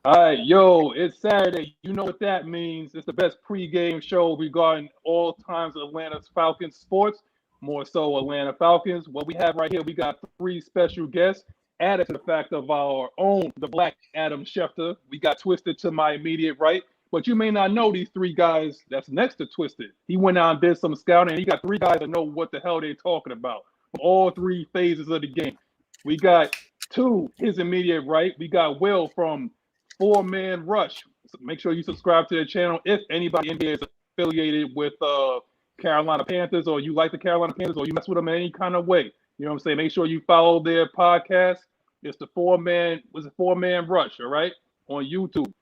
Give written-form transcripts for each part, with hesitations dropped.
All right, yo, it's Saturday. You know what that means. It's the best pregame show regarding all times of Atlanta Falcons sports, more so Atlanta Falcons. What we have right here, we got three special guests added to the fact of our own, the Black Adam Schefter. We got Twisted to my immediate right, but you may not know these three guys that's next to Twisted. He went out and did some scouting, and he got three guys that know what the hell they're talking about from all three phases of the game. We got to his immediate right. We got Will from Four-Man Rush. So make sure you subscribe to the channel if anybody in here is affiliated with Carolina Panthers, or you like the Carolina Panthers, or you mess with them in any kind of way. You know what I'm saying? Make sure you follow their podcast. It's the Four-Man Rush, all right? On YouTube.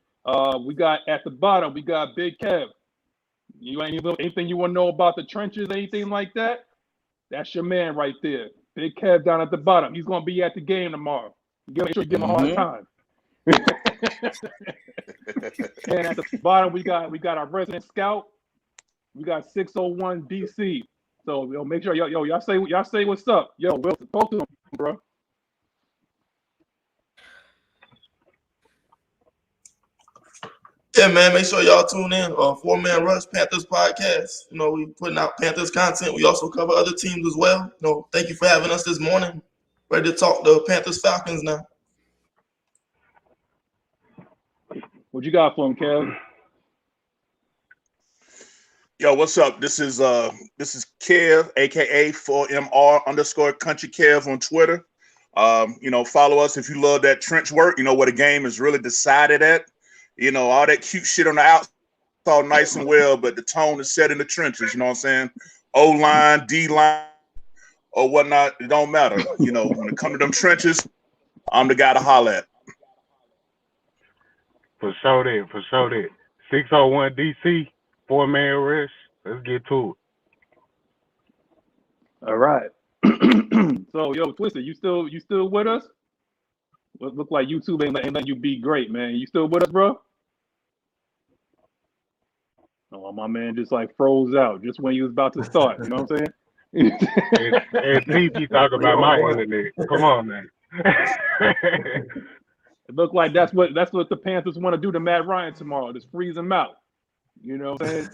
We got at the bottom, we got Big Kev. You anything you want to know about the trenches, anything like that? That's your man right there. Big Kev down at the bottom. He's gonna be at the game tomorrow. Make sure you give him a hard time. And at the bottom, we got our resident scout. We got 601 DC. So make sure y'all say what's up. Yo, Will, talk to him, bro. Yeah, man, make sure y'all tune in. Four-Man Rush Panthers podcast. You know, we putting out Panthers content. We also cover other teams as well. You know, thank you for having us this morning. Ready to talk the Panthers Falcons now. What you got for him, Kev? Yo, what's up? This is Kev, aka 4MR _Country Kev on Twitter. Follow us if you love that trench work. You know where the game is really decided at. You know, all that cute shit on the outside, all nice and well, but the tone is set in the trenches. You know what I'm saying? O-line, D-line, or whatnot, it don't matter. You know, when it comes to them trenches, I'm the guy to holler at. For sure that. 601 DC, Four-Man Rush. Let's get to it. All right. So, yo, Twisted, you still with us? It look like YouTube ain't letting you be great, man. You still with us, bro? Oh, my man just like froze out just when you was about to start. You know what I'm saying? And TP talk about my internet. Come on, man. It looked like that's what the Panthers want to do to Matt Ryan tomorrow. Just freeze him out. You know what I'm saying?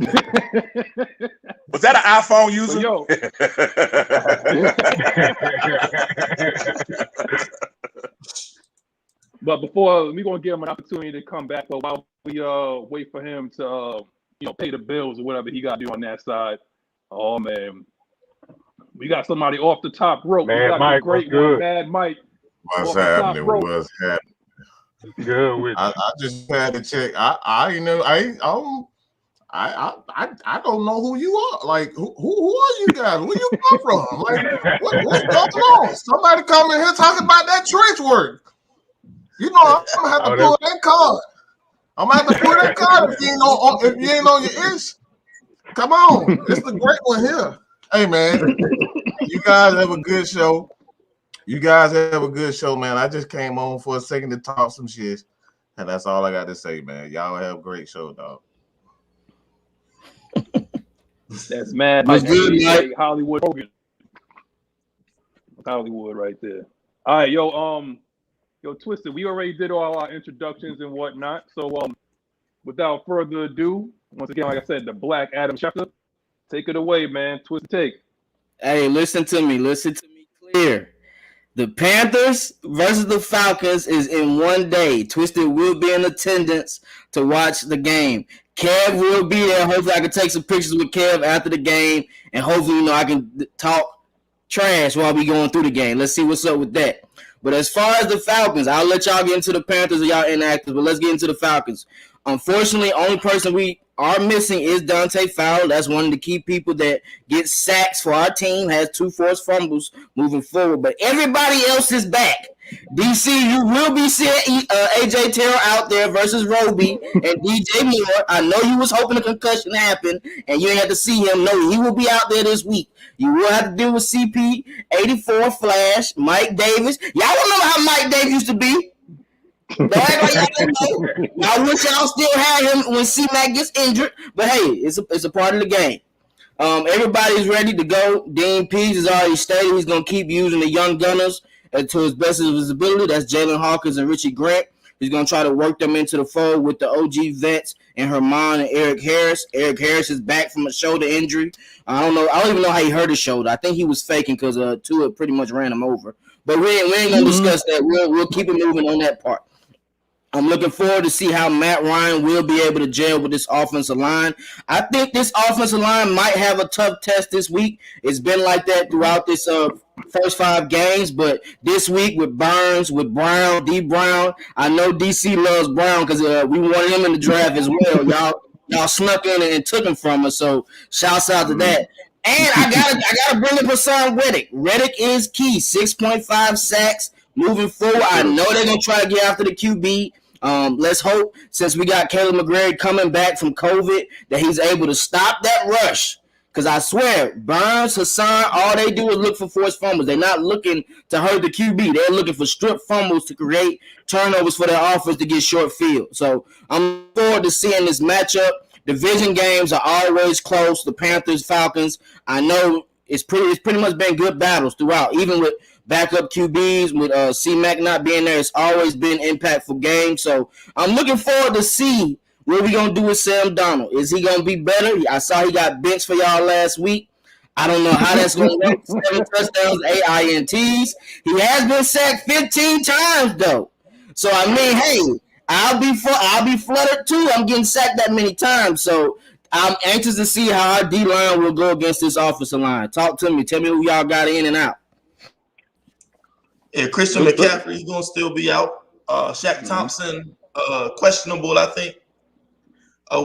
Was that an iPhone user? But before we're gonna give him an opportunity to come back, but while we wait for him to pay the bills or whatever he got to do on that side. Oh man, we got somebody off the top rope. Mad Mike, great one, Mad Mike. What's happening? What's happening? Good with I just had to check. I don't know who you are. Like who are you guys? Where you come from? Like what's going on? Somebody come in here talking about that trench work. You know I'm gonna have to pull that card. I'm gonna have to pull that card if you ain't on your ish. Come on, it's the great one here. Hey man, you guys have a good show. Man. I just came on for a second to talk some shit, and that's all I got to say, man. Y'all have a great show, dog. That's mad. That's good, like Hollywood Hogan. Hollywood right there. All right, yo, Twisted, we already did all our introductions and whatnot. So, without further ado, once again, like I said, the Black Adam Schefter, take it away, man. Twisted take. Hey, listen to me clear. The Panthers versus the Falcons is in one day. Twisted will be in attendance to watch the game. Kev will be there. Hopefully, I can take some pictures with Kev after the game, and hopefully, I can talk trash while we going through the game. Let's see what's up with that. But as far as the Falcons, I'll let y'all get into the Panthers or y'all inactive, but let's get into the Falcons. Unfortunately, only person we are missing is Dante Fowler. That's one of the key people that gets sacks for our team, has 2 forced fumbles moving forward. But everybody else is back. DC, you will be seeing A.J. Terrell out there versus Roby and DJ Moore. I know you was hoping a concussion happened, and you ain't had to see him. No, he will be out there this week. You will have to deal with CP, 84 Flash, Mike Davis. Y'all remember how Mike Davis used to be? I wish y'all still had him when C-Mac gets injured, but hey, it's a part of the game. Everybody's ready to go. Dean Pease has already stated he's going to keep using the young gunners to his best of his ability. That's Jalen Hawkins and Richie Grant. He's going to try to work them into the fold with the OG vets and Herman and Eric Harris. Eric Harris is back from a shoulder injury. I don't even know how he hurt his shoulder. I think he was faking because Tua pretty much ran him over. But we ain't going to discuss that. We'll keep it moving on that part. I'm looking forward to see how Matt Ryan will be able to gel with this offensive line. I think this offensive line might have a tough test this week. It's been like that throughout this first 5 games, but this week with Burns, with Brown, D. Brown, I know DC loves Brown because we wanted him in the draft as well. Y'all snuck in and took him from us, so shouts out to that. And I gotta bring up Hassan Reddick. Reddick is key. 6.5 sacks. Moving forward, I know they're going to try to get after the QB. Let's hope, since we got Caleb McGrady coming back from COVID, that he's able to stop that rush. Because I swear, Burns, Hassan, all they do is look for forced fumbles. They're not looking to hurt the QB. They're looking for strip fumbles to create turnovers for their offense to get short field. So I'm looking forward to seeing this matchup. Division games are always close. The Panthers, Falcons, I know it's pretty much been good battles throughout, even with backup QBs, with C-Mac not being there. It's always been impactful games. So I'm looking forward to see what we going to do with Sam Darnold. Is he going to be better? I saw he got benched for y'all last week. I don't know how that's going to work. 7 touchdowns, 8 INTs. He has been sacked 15 times, though. So, I mean, hey, I'll be fluttered, too. I'm getting sacked that many times. So I'm anxious to see how our D-line will go against this offensive line. Talk to me. Tell me who y'all got in and out. Yeah, Christian McCaffrey is going to still be out. Shaq Thompson, questionable, I think.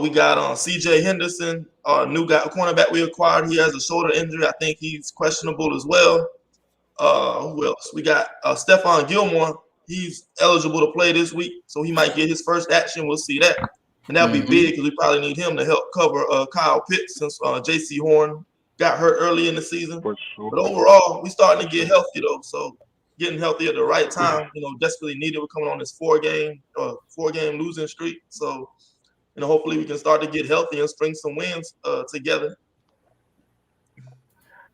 We got C.J. Henderson, new guy, cornerback we acquired. He has a shoulder injury. I think he's questionable as well. Who else? We got Stephon Gilmore. He's eligible to play this week, so he might get his first action. We'll see that. And that'll be big because we probably need him to help cover Kyle Pitts since J.C. Horn got hurt early in the season. But overall, we starting to get healthy, though. So getting healthy at the right time, desperately needed. We're coming on this 4-game losing streak. So, hopefully we can start to get healthy and string some wins together.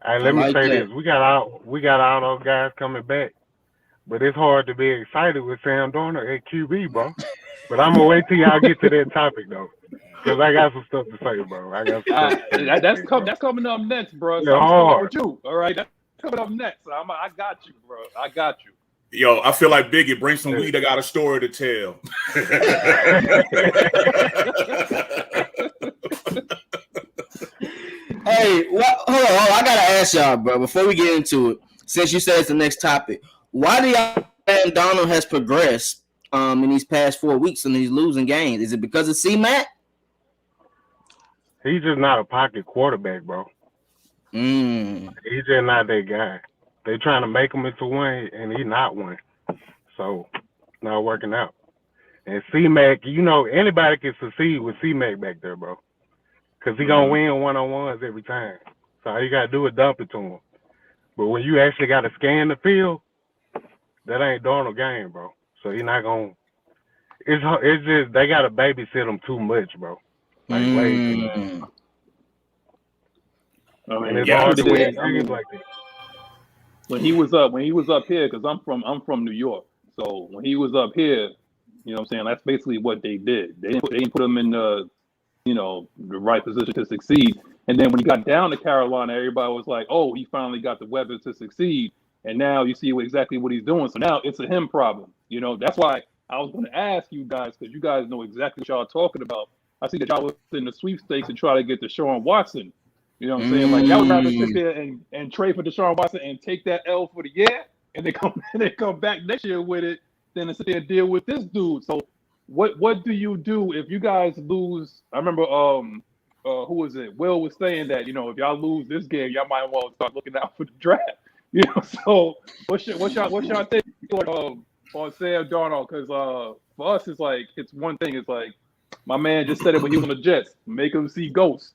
All right, let me say this. We got all those guys coming back, but it's hard to be excited with Sam Darnold at QB, bro. But I'm going to wait till y'all get to that topic, though, because I got some stuff to say, bro. That's coming up next, bro. So I'm with you, all right? That's coming up next. So I got you, bro. I got you. Yo, I feel like Biggie, bring some weed. I got a story to tell. Hey, hold on. I gotta ask y'all, bro, before we get into it, since you said it's the next topic, why do y'all think Donald has progressed in these past 4 weeks and he's losing games? Is it because of C-Mac? He's just not a pocket quarterback, bro. He's just not that guy. They trying to make him into one, and he's not one. So, not working out. And C-Mac, anybody can succeed with C-Mac back there, bro. Because he going to win one-on-ones every time. So, all you got to do is dump it to him. But when you actually got to scan the field, that ain't Darnold game, bro. So, he's not going to – it's just they got to babysit him too much, bro. Like, way too much. And it's hard to win games like that. When he was up here, because I'm from New York, so when he was up here, you know what I'm saying, that's basically what they did. They didn't put him in the right position to succeed. And then when he got down to Carolina, everybody was like, oh, he finally got the weapons to succeed. And now you see exactly what he's doing. So now it's a him problem. That's why I was going to ask you guys, because you guys know exactly what y'all are talking about. I see that y'all was in the sweepstakes and try to get Deshaun Watson. You know what I'm saying? Like, y'all would rather sit there and trade for Deshaun Watson and take that L for the year, and they come back next year with it, than to sit there and deal with this dude. So what do you do if you guys lose? I remember who was it? Will was saying that, if y'all lose this game, y'all might want to start looking out for the draft. So what's y'all take on Sam Darnold? Because for us, it's one thing. It's like my man just said it when he was on the Jets. Make him see ghosts.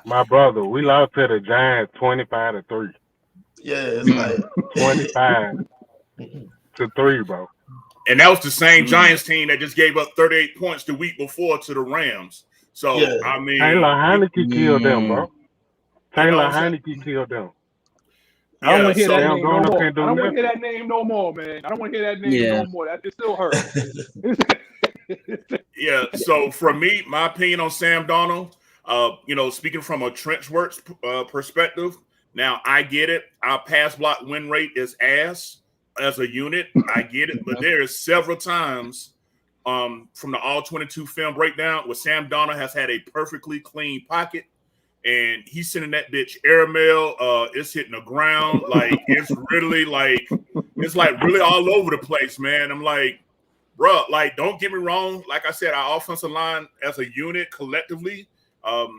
My brother, we lost to the Giants 25-3. Yeah, it's like 25-3, bro. And that was the same Giants team that just gave up 38 points the week before to the Rams. So I mean, Taylor Heineke killed them, bro. Taylor Heineke killed them. I don't want to hear that Sam name no Darnold more. I can't do don't want to nothing. hear that name no more, man. I don't want to hear that name no more. That it still hurts. Yeah. So for me, my opinion on Sam Darnold, speaking from a trench works perspective, now I get it. Our pass block win rate is ass as a unit. I get it, but there is several times from the all 22 film breakdown where Sam Darnold has had a perfectly clean pocket. And he's sending that bitch airmail. It's hitting the ground. Like, it's really really all over the place, man. I'm like, bro, like, don't get me wrong. Like I said, our offensive line as a unit collectively, for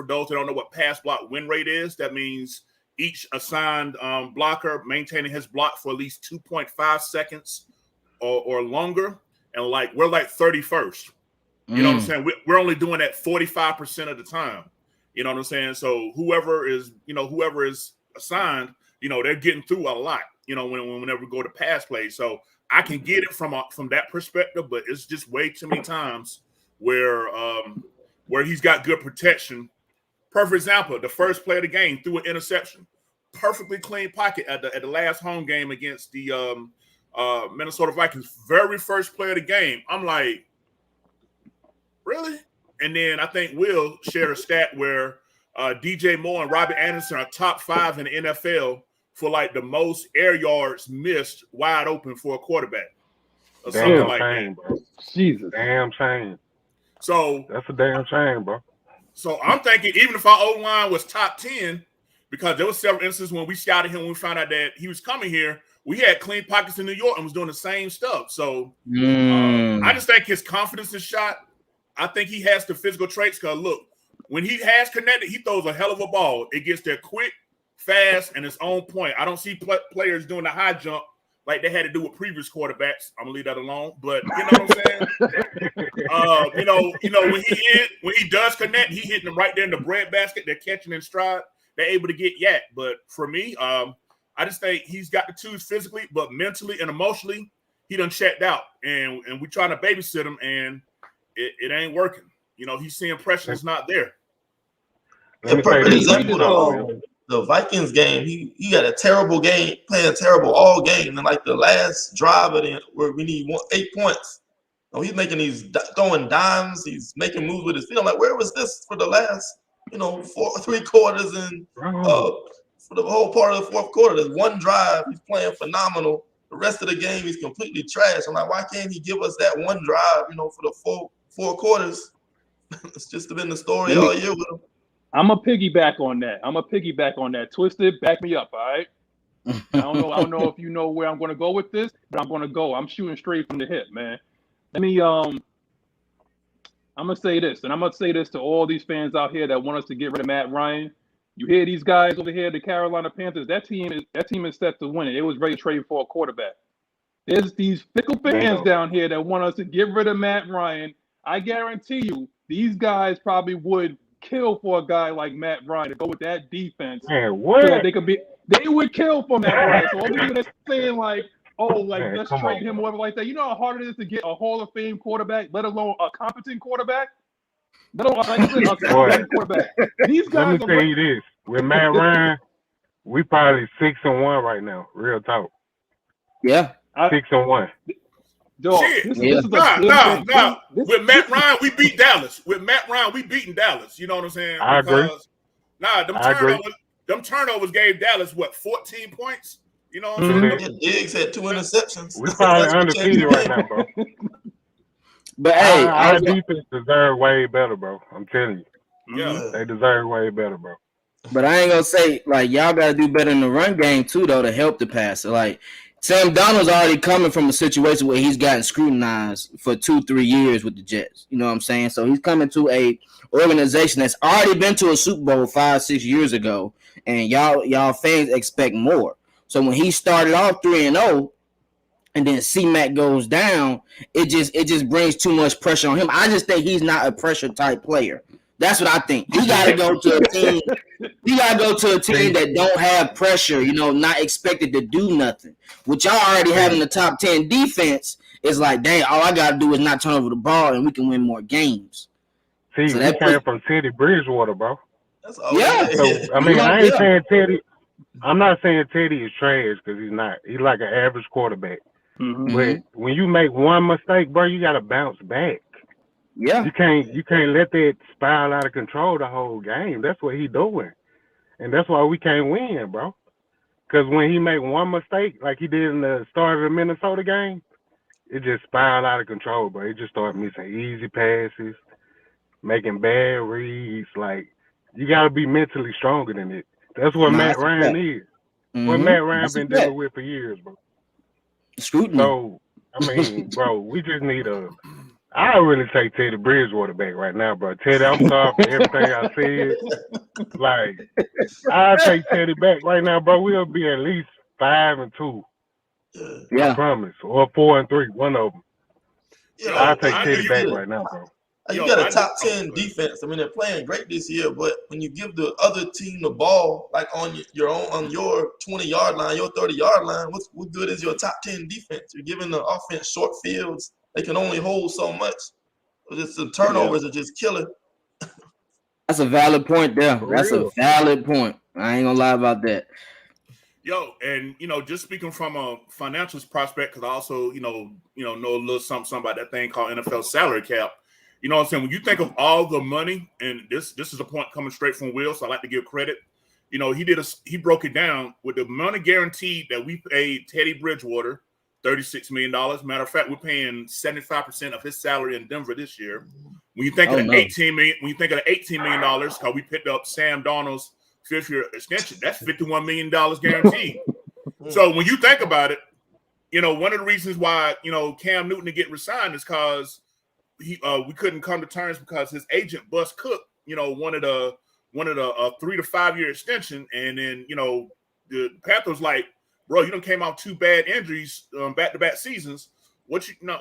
those that don't know what pass block win rate is, that means each assigned blocker maintaining his block for at least 2.5 seconds or longer. And like, we're like 31st. You know what I'm saying? We're only doing that 45% of the time. You know what I'm saying? So whoever is assigned, they're getting through a lot, whenever we go to pass play. So I can get it from that perspective, but it's just way too many times where he's got good protection. Perfect example, the first play of the game threw an interception. Perfectly clean pocket at the last home game against the Minnesota Vikings. Very first play of the game. I'm like, really? And then I think Will shared a stat where DJ Moore and Robbie Anderson are top 5 in the NFL for like the most air yards missed wide open for a quarterback. Or something like that. Bro. Jesus. Damn shame. So that's a damn shame, bro. So I'm thinking even if our O-line was top 10, because there was several instances when we scouted him, when we found out that he was coming here, we had clean pockets in New York and was doing the same stuff. So I just think his confidence is shot. I think he has the physical traits because, look, when he has connected, he throws a hell of a ball. It gets there quick, fast, and it's on point. I don't see players doing the high jump like they had to do with previous quarterbacks. I'm going to leave that alone. But you know what I'm saying? When he does connect, he hitting them right there in the breadbasket. They're catching in stride. They're able to get yak. But for me, I just think he's got the tools physically, but mentally and emotionally, he done checked out. And we trying to babysit him, and it ain't working. He's seeing pressure is not there. The perfect example, the Vikings game, he got a terrible game, playing terrible all game. And like the last drive of it, where we need 8 points, he's making throwing dimes, he's making moves with his feet. I'm like, where was this for the last, 3 quarters and for the whole part of the fourth quarter? There's one drive, he's playing phenomenal. The rest of the game, he's completely trash. I'm like, why can't he give us that one drive, for the full 4 quarters? It's just been the story all year with him. I'm a piggyback on that. Twisted, back me up, all right? I don't know if you know where I'm going to go with this, but I'm going to go. I'm shooting straight from the hip, man. Let me I'm going to say this, and I'm going to say this to all these fans out here that want us to get rid of Matt Ryan. You hear these guys over here, the Carolina Panthers, that team is set to win it. It was ready to trade for a quarterback. There's these fickle fans down here that want us to get rid of Matt Ryan. I guarantee you, these guys probably would kill for a guy like Matt Ryan to go with that defense. Man, what? So that they would kill for Matt Ryan. So all the people that's saying let's trade him or whatever like that. You know how hard it is to get a Hall of Fame quarterback, let alone a competent quarterback? Let alone a competent quarterback. These guys let me tell you this. With Matt Ryan, we probably 6-1 right now. Real talk. Yeah. Nah.6-1. With Matt Ryan, we beat Dallas. With Matt Ryan, we beating Dallas. You know what I'm saying? I agree. Them turnovers gave Dallas 14 points. You know what I'm saying? Diggs had 2 interceptions. We probably undefeated right now, bro. But hey, our defense deserve way better, bro. I'm telling you. Yeah, they deserve way better, bro. But I ain't gonna say y'all gotta do better in the run game too, though, to help the passer. Sam Darnold's already coming from a situation where he's gotten scrutinized for 2-3 years with the Jets. You know what I'm saying? So he's coming to a organization that's already been to a Super Bowl 5-6 years ago, and y'all fans expect more. So when he started off 3-0, and then C-Mac goes down, it just brings too much pressure on him. I just think he's not a pressure type player. That's what I think. He got to go to a team. He got to go to a team that don't have pressure. Not expected to do nothing. What y'all already have in the top 10 defense is like, dang, all I got to do is not turn over the ball, and we can win more games. See, so we came from Teddy Bridgewater, bro. That's all. Yeah. So, I mean, I ain't saying Teddy. I'm not saying Teddy is trash because he's not. He's like an average quarterback. Mm-hmm. But when you make one mistake, bro, you gotta bounce back. Yeah. You can't let that spiral out of control the whole game. That's what he doing, and that's why we can't win, bro. Because when he make one mistake, like he did in the start of the Minnesota game, it just spiraled out of control, bro. He just started missing easy passes, making bad reads. Like, you got to be mentally stronger than it. That's what Matt Ryan is. What Matt Ryan been dealing with for years, bro. Scrutiny. So, I mean, bro, we just need I really take Teddy Bridgewater back right now, bro. Teddy, I'm sorry for everything I said. Like, I take Teddy back right now, bro. We'll be at least 5-2. Yeah. I promise. Or 4-3, one of them. I'll take Teddy back right now, bro. You got a top 10 defense. I mean, they're playing great this year, but when you give the other team the ball, like on your 20-yard line, your 30-yard line, what good is your top 10 defense? You're giving the offense short fields. They can only hold so much. Just the turnovers are just killing. That's a valid point there. That's a valid point. I ain't gonna lie about that. Yo, and just speaking from a financial prospect, because I also know a little something about that thing called NFL salary cap. You know what I'm saying? When you think of all the money, and this is a point coming straight from Will, so I like to give credit. He broke it down with the money guaranteed that we paid Teddy Bridgewater, $36 million. Matter of fact, we're paying 75% of his salary in Denver this year. When you think of the $18 million, because we picked up Sam Darnold's 5th-year extension, that's $51 million guaranteed. So when you think about it, one of the reasons why Cam Newton to get resigned is because we couldn't come to terms because his agent Bus Cook, wanted a 3 to 5 year extension, and then the Panthers like, bro, you done came out 2 bad injuries back-to-back seasons. We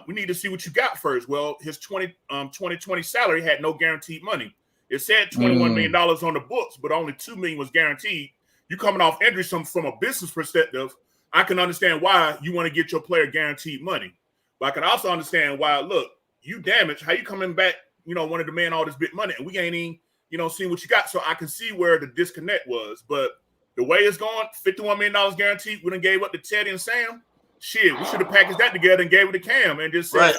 need to see what you got first. Well, his 2020 salary had no guaranteed money. It said $21 million on the books, but only $2 million was guaranteed. You coming off injury, from a business perspective, I can understand why you want to get your player guaranteed money. But I can also understand why, look, you damaged. How you coming back, want to demand all this big money, and we ain't even, seeing what you got. So I can see where the disconnect was. But the way it's going, $51 million guaranteed, we done gave up to Teddy and Sam. Shit, we should have packaged that together and gave it to Cam and just said,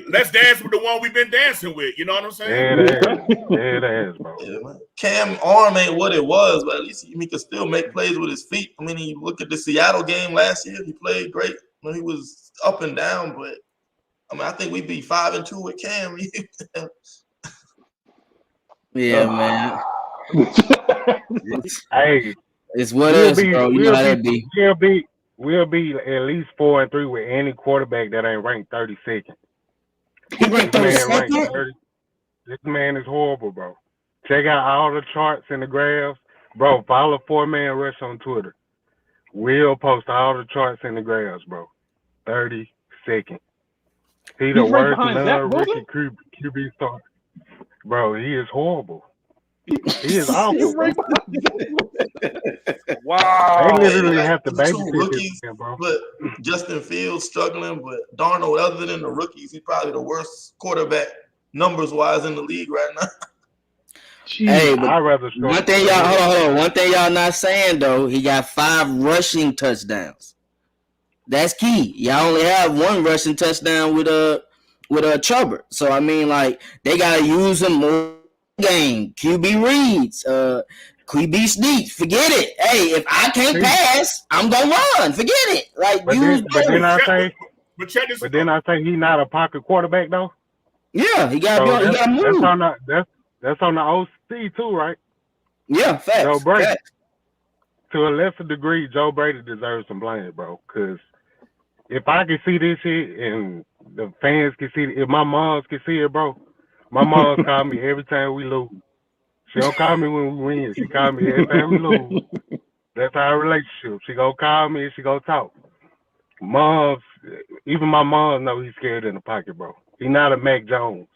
let's dance with the one we've been dancing with. You know what I'm saying? Yeah, it is, bro. Yeah, Cam arm ain't what it was, but at least he can still make plays with his feet. I mean, you look at the Seattle game last year, he played great. He was up and down, but I mean, I think we'd be 5-2 with Cam. Yeah, man. Hey, it's what it is, bro. You know how that be. We'll be at least 4-3 with any quarterback that ain't ranked 32nd. He ranked 32nd? This man is horrible, bro. Check out all the charts and the graphs. Bro, follow 4-Man Rush on Twitter. We'll post all the charts and the graphs, bro. 32nd. He the worst non-rookie QB star. Bro, he is horrible. He is awful. Wow. They literally have to babysit rookies, bro. But Justin Fields struggling, but Darnold, other than the rookies, he's probably the worst quarterback numbers-wise in the league right now. Hey, but one thing y'all not saying though, he got 5 rushing touchdowns. That's key. Y'all only have 1 rushing touchdown with Chubbard. So I mean, like, they gotta use him more game. QB reads, QB sneaks. Forget it. Hey, if I can't pass, I'm gonna run. Forget it. Like, but then I say he's not a pocket quarterback though. Yeah, he got to move. That's on the OC too, right? Yeah, facts. Joe Brady. Facts. To a lesser degree, Joe Brady deserves some blame, bro. Because if I can see this shit and the fans can see it, if my moms can see it, bro, my mom call me every time we lose. She don't call me when we win. She call me every time we lose. That's our relationship. She gonna call me and she gonna talk. Moms, even my mom know he's scared in the pocket, bro. He not a Mac Jones,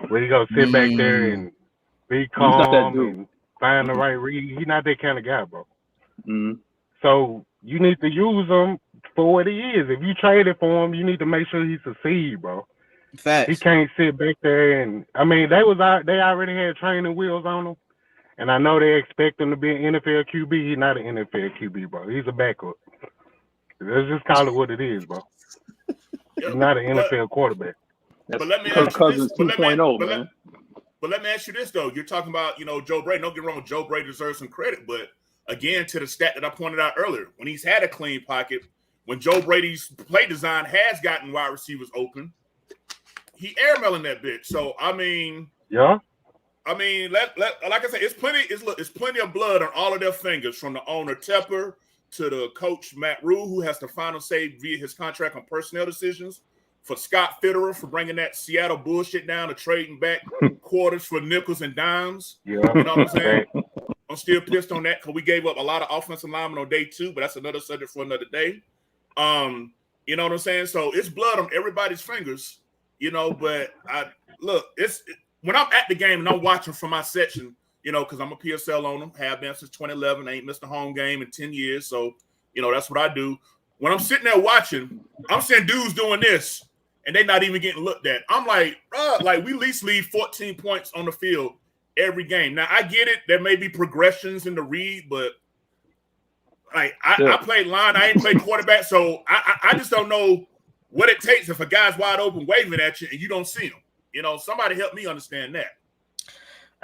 where he gonna sit back there and be calm and find the right read. He not that kind of guy, bro. So you need to use him for what he is. If you traded for him, you need to make sure he succeeds, bro. Facts. He can't sit back there and I mean they already had training wheels on him, And I know they expect him to be an NFL QB. He's not an NFL QB, bro. He's a backup. Let's just call it what it is, bro. He's not an NFL quarterback. That's But let me Kirk ask you Cousins this. 2.0, man. But let me ask you this, though. You're talking about, Joe Brady. Don't get me wrong, Joe Brady deserves some credit. But, again, to the stat that I pointed out earlier, when he's had a clean pocket, when Joe Brady's play design has gotten wide receivers open, he airmailing that bitch. So, I mean, yeah. like I said, it's plenty of blood on all of their fingers, from the owner Tepper to the coach Matt Rule, who has the final say via his contract on personnel decisions, for Scott Fitterer for bringing that Seattle bullshit down to trading back quarters for nickels and dimes. Yeah. You know what I'm saying? I'm still pissed on that because we gave up a lot of offensive linemen on day 2, but that's another subject for another day. You know what I'm saying? So it's blood on everybody's fingers, but when I'm at the game and I'm watching from my section, because I'm a PSL owner, have been since 2011. I ain't missed a home game in 10 years. So, that's what I do. When I'm sitting there watching, I'm seeing dudes doing this, and they not even getting looked at. I'm like, bro, we at least leave 14 points on the field every game. Now, I get it. There may be progressions in the read, but I played line. I ain't played quarterback, so I just don't know what it takes if a guy's wide open waving at you and you don't see him. Somebody help me understand that.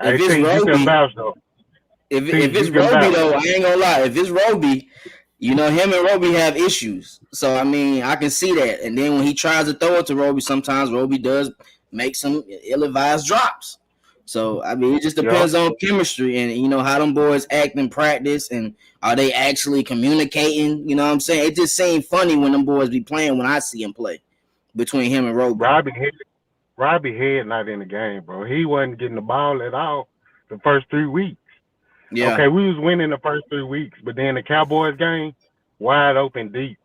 If it's Roby, though, I ain't gonna lie. If it's Roby, him and Roby have issues. So, I mean, I can see that. And then when he tries to throw it to Roby, sometimes Roby does make some ill-advised drops. So, I mean, it just depends on chemistry and, how them boys act in practice and are they actually communicating? You know what I'm saying? It just seemed funny when them boys be playing when I see him play between him and Roby. Robbie Head not in the game, bro. He wasn't getting the ball at all the first 3 weeks. Yeah. Okay, we was winning the first 3 weeks, but then the Cowboys game, wide open deep.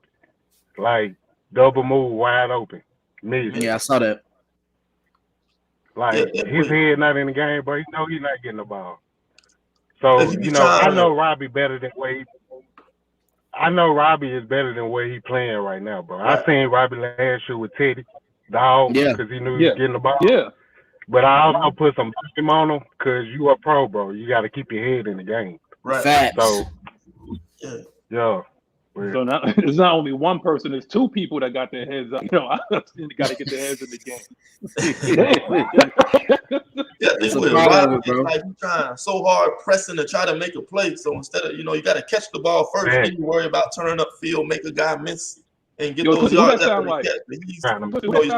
Like, double move, wide open. Yeah, I saw that. His head not in the game, but he know he's not getting the ball. So, I know Robbie better than Robbie is better than where he playing right now, bro. Right. I seen Robbie last year with Teddy, dog, because he knew he was getting the ball. Yeah. But I also put some blame on him because you a pro, bro. You got to keep your head in the game. Right. Facts. So, yeah. So now it's not only one person; it's 2 people that got their heads up. I got to get their heads in the game. It's like you trying so hard pressing to try to make a play. So instead of you got to catch the ball first, then you worry about turning up field, make a guy miss, and get those yards after the catch. He's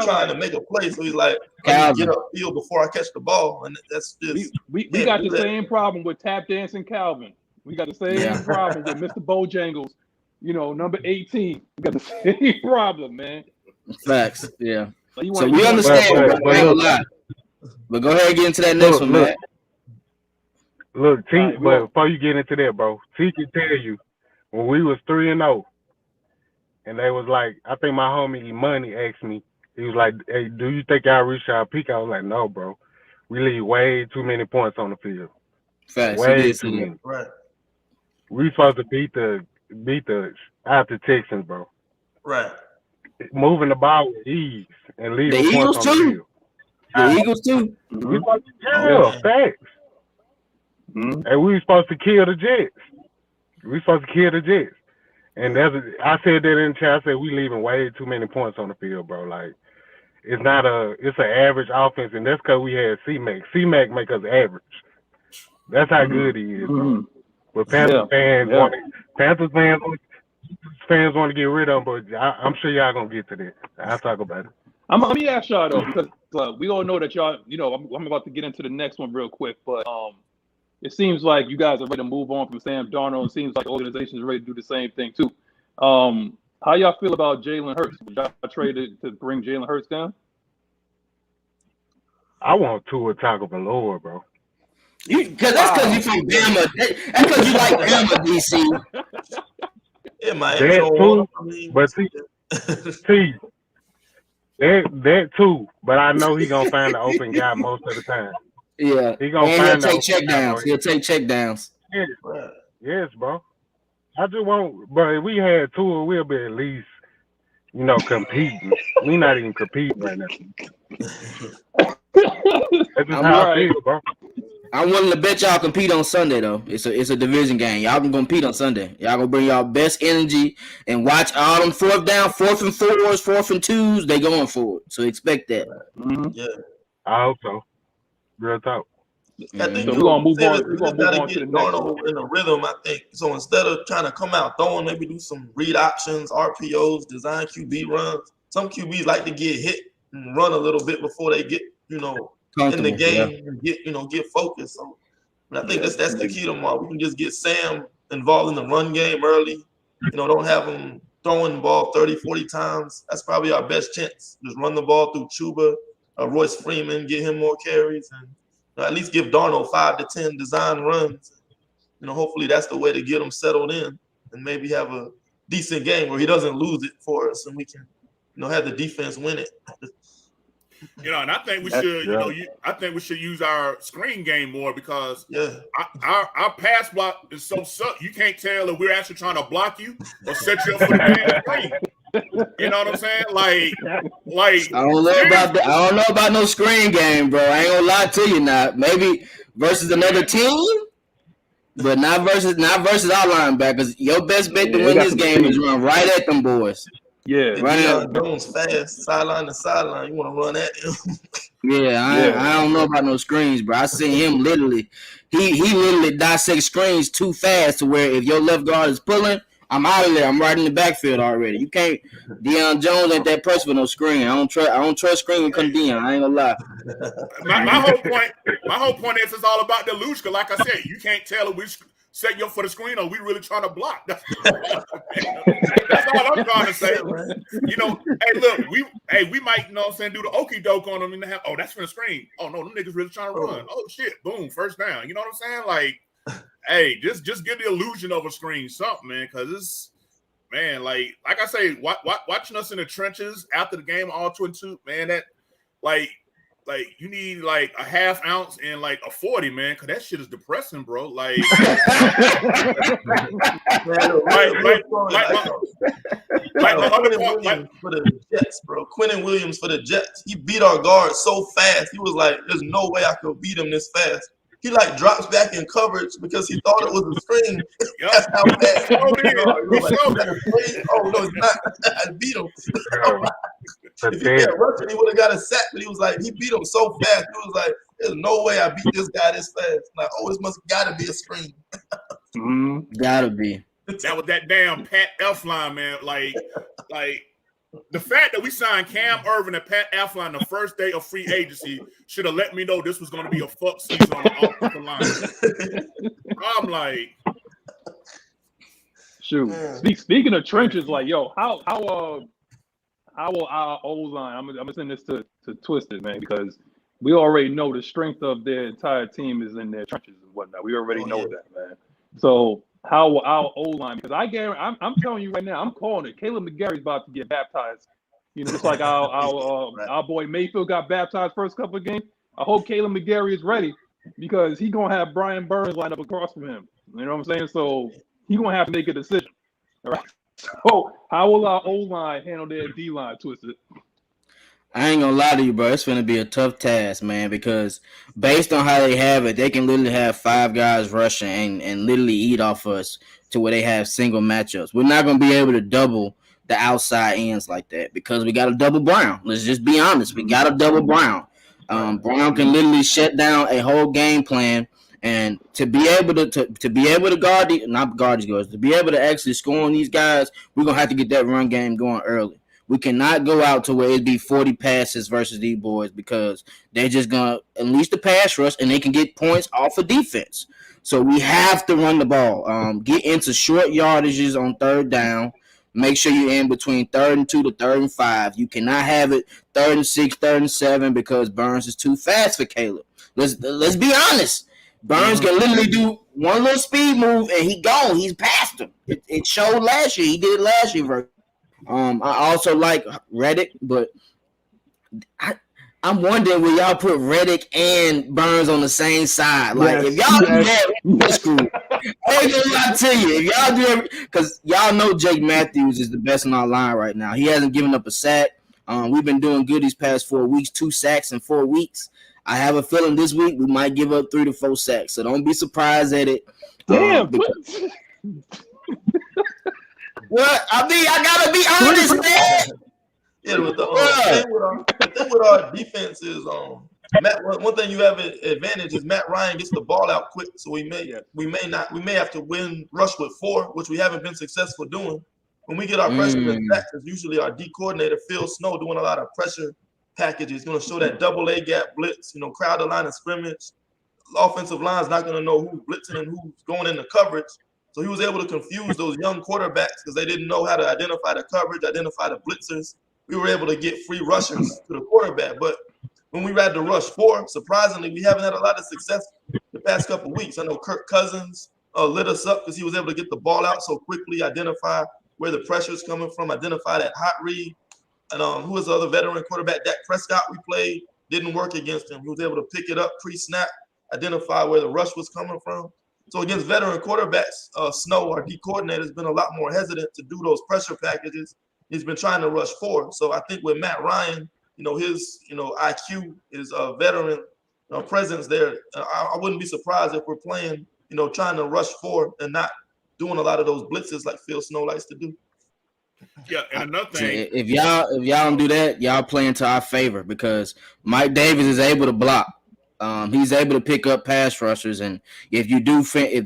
trying to make a play, so he's like, I get up field before I catch the ball, and that's just we got the same problem with tap dancing Calvin. We got the same problem with Mr. Bojangles. Number 18. We got the same problem, man. Facts, yeah. So we understand, but go ahead and get into that next one, man. Look, T, but before you get into that, bro, T can tell you when we was 3-0, and they was like, I think my homie Money asked me, he was like, hey, do you think y'all reach our peak? I was like, no, bro. We leave way too many points on the field. Facts. Way too many. Right. We supposed to beat the out the Texans, bro. Right. Moving the ball with ease and leaving the points Eagles on the too. field. The Eagles too. We supposed to facts. And we supposed to kill the Jets. And I said that in the chat. I said we leaving way too many points on the field, bro. Like it's an average offense, and that's because we had C-Mac. C-Mac make us average. That's how good he is, bro. But Panthers fans want to get rid of him, but I'm sure y'all gonna get to that. I'll talk about it. Let me ask y'all though, because we all know that y'all, I'm about to get into the next one real quick, but it seems like you guys are ready to move on from Sam Darnold. It seems like the organization is ready to do the same thing too. How y'all feel about Jalen Hurts? Would y'all traded to bring Jalen Hurts down? I want Tua Tagovailoa, bro. Because you from Bama. That's because you like Bama, DC. It might be. But see, that too. But I know he's gonna find the open guy most of the time. Yeah, he's gonna find he'll take checkdowns. He'll take checkdowns. Yes, bro. I just want, bro. If we had Tua, we'll be at least, competing. We not even competing right now. That's just how I feel, bro. I'm willing to bet y'all compete on Sunday though. It's a division game. Y'all can compete on Sunday. Y'all gonna bring y'all best energy and watch all them 4th down, 4th and 4s, 4th and 2s. They going for it. So expect that. Mm-hmm. Yeah. I hope so. Real talk. I think So we're gonna move on. We're gonna move gotta on to get the next one. Darnold in a rhythm, I think. So instead of trying to come out throwing, maybe do some read options, RPOs, design QB runs. Some QBs like to get hit and run a little bit before they get, in the game and get focused. So I think that's the key to them all. We can just get Sam involved in the run game early. Don't have him throwing the ball 30, 40 times. That's probably our best chance. Just run the ball through Chuba, Royce Freeman, get him more carries, and at least give Darnold 5 to 10 design runs. Hopefully that's the way to get him settled in and maybe have a decent game where he doesn't lose it for us and we can, have the defense win it. And I think we should, I think we should use our screen game more because our pass block is so suck. You can't tell if we're actually trying to block you or set you up for the damn screen. You know what I'm saying? Like I don't know about no screen game, bro. I ain't gonna lie to you now. Maybe versus another team, but not versus our linebackers. Your best bet to win this game is run right at them boys. Yeah, right at Jones fast, sideline to sideline. You want to run at him? I don't know about no screens, bro. I seen him literally. He literally dissects screens too fast to where if your left guard is pulling, I'm out of there. I'm right in the backfield already. You can't. Deion Jones ain't that person with no screen. I don't trust screen when come Deion. I ain't gonna lie. My whole point is it's all about the illusion. Cause like I said, you can't tell if we set you up for the screen or we really trying to block. That's all I'm trying to say. Hey, look, we might, do the okey doke on them and have. Oh, that's for the screen. Oh no, them niggas really trying to run. Oh shit, boom, first down. You know what I'm saying? Like. Hey, just give the illusion of a screen, something, man, because it's, man, like I say, watching us in the trenches after the game, all 22, man, that, like you need like a half ounce and like a 40, man, because that shit is depressing, bro. Like, for the Jets, bro. Quinnen Williams for the Jets. He beat our guard so fast. He was like, "There's no way I could beat him this fast." He drops back in coverage because he thought it was a screen. That's how fast. Oh no, it's not. I beat him. If he had rushing, he would have got a sack. But he was like, he beat him so fast. He was like, "There's no way I beat this guy this fast." Like, it must gotta be a screen. Gotta be. That was that damn Pat Elflein, man. Like. The fact that we signed Cam Irvin and Pat Elflein the first day of free agency should have let me know this was going to be a fuck season on the offensive line. I'm like, shoot. Speaking of trenches, like, yo, how will our O-line? I'm gonna send this to Twisted, man, because we already know the strength of their entire team is in their trenches and whatnot. We already know that, man. So. How will our O-line? Because I'm telling you right now, I'm calling it. Caleb McGarry's about to get baptized. Just like our boy Mayfield got baptized first couple of games. I hope Caleb McGarry is ready because he's gonna have Brian Burns lined up across from him. You know what I'm saying? So he's gonna have to make a decision. All right. So how will our O-line handle their D-line, Twisted? I ain't gonna lie to you, bro. It's gonna be a tough task, man, because based on how they have it, they can literally have 5 guys rushing and literally eat off us to where they have single matchups. We're not gonna be able to double the outside ends like that because we got a double Brown. Let's just be honest. We got a double Brown. Brown can literally shut down a whole game plan, and to be able to guard to be able to actually score on these guys, we're gonna have to get that run game going early. We cannot go out to where it'd be 40 passes versus these boys because they're just going to unleash the pass rush and they can get points off of defense. So we have to run the ball. Get into short yardages on 3rd down. Make sure you're in between 3rd and 2 to 3rd and 5. You cannot have it 3rd and 6, 3rd and 7 because Burns is too fast for Caleb. Let's be honest. Burns can literally do one little speed move and he gone. He's past him. It showed last year. He did it last year. I also like Reddick, but I'm wondering will y'all put Reddick and Burns on the same side? Like if y'all do that, we're screwed. I ain't gonna lie to you. If y'all do it, because y'all know Jake Matthews is the best in our line right now. He hasn't given up a sack. We've been doing good these past 4 weeks, 2 sacks in 4 weeks. I have a feeling this week we might give up 3 to 4 sacks. So don't be surprised at it. Damn. What? I mean, I gotta be honest, man. Yeah, the thing with our defense is Matt. One thing you have an advantage is Matt Ryan gets the ball out quick, so we may have to rush with 4, which we haven't been successful doing. When we get our pressure back, it's usually our D coordinator Phil Snow doing a lot of pressure packages. He's going to show that double A gap blitz, crowd the line of scrimmage. The offensive line's not going to know who's blitzing and who's going into coverage. So he was able to confuse those young quarterbacks because they didn't know how to identify the coverage, identify the blitzers. We were able to get free rushers to the quarterback. But when we had to rush 4, surprisingly, we haven't had a lot of success the past couple of weeks. I know Kirk Cousins lit us up because he was able to get the ball out so quickly, identify where the pressure is coming from, identify that hot read. And who was the other veteran quarterback? Dak Prescott we played, didn't work against him. He was able to pick it up pre-snap, identify where the rush was coming from. So against veteran quarterbacks, Snow, our D coordinator, has been a lot more hesitant to do those pressure packages. He's been trying to rush 4. So I think with Matt Ryan, his IQ, his veteran presence there, I wouldn't be surprised if we're playing, trying to rush 4 and not doing a lot of those blitzes like Phil Snow likes to do. Yeah, and another thing, if y'all don't do that, y'all play into our favor because Mike Davis is able to block. He's able to pick up pass rushers, and if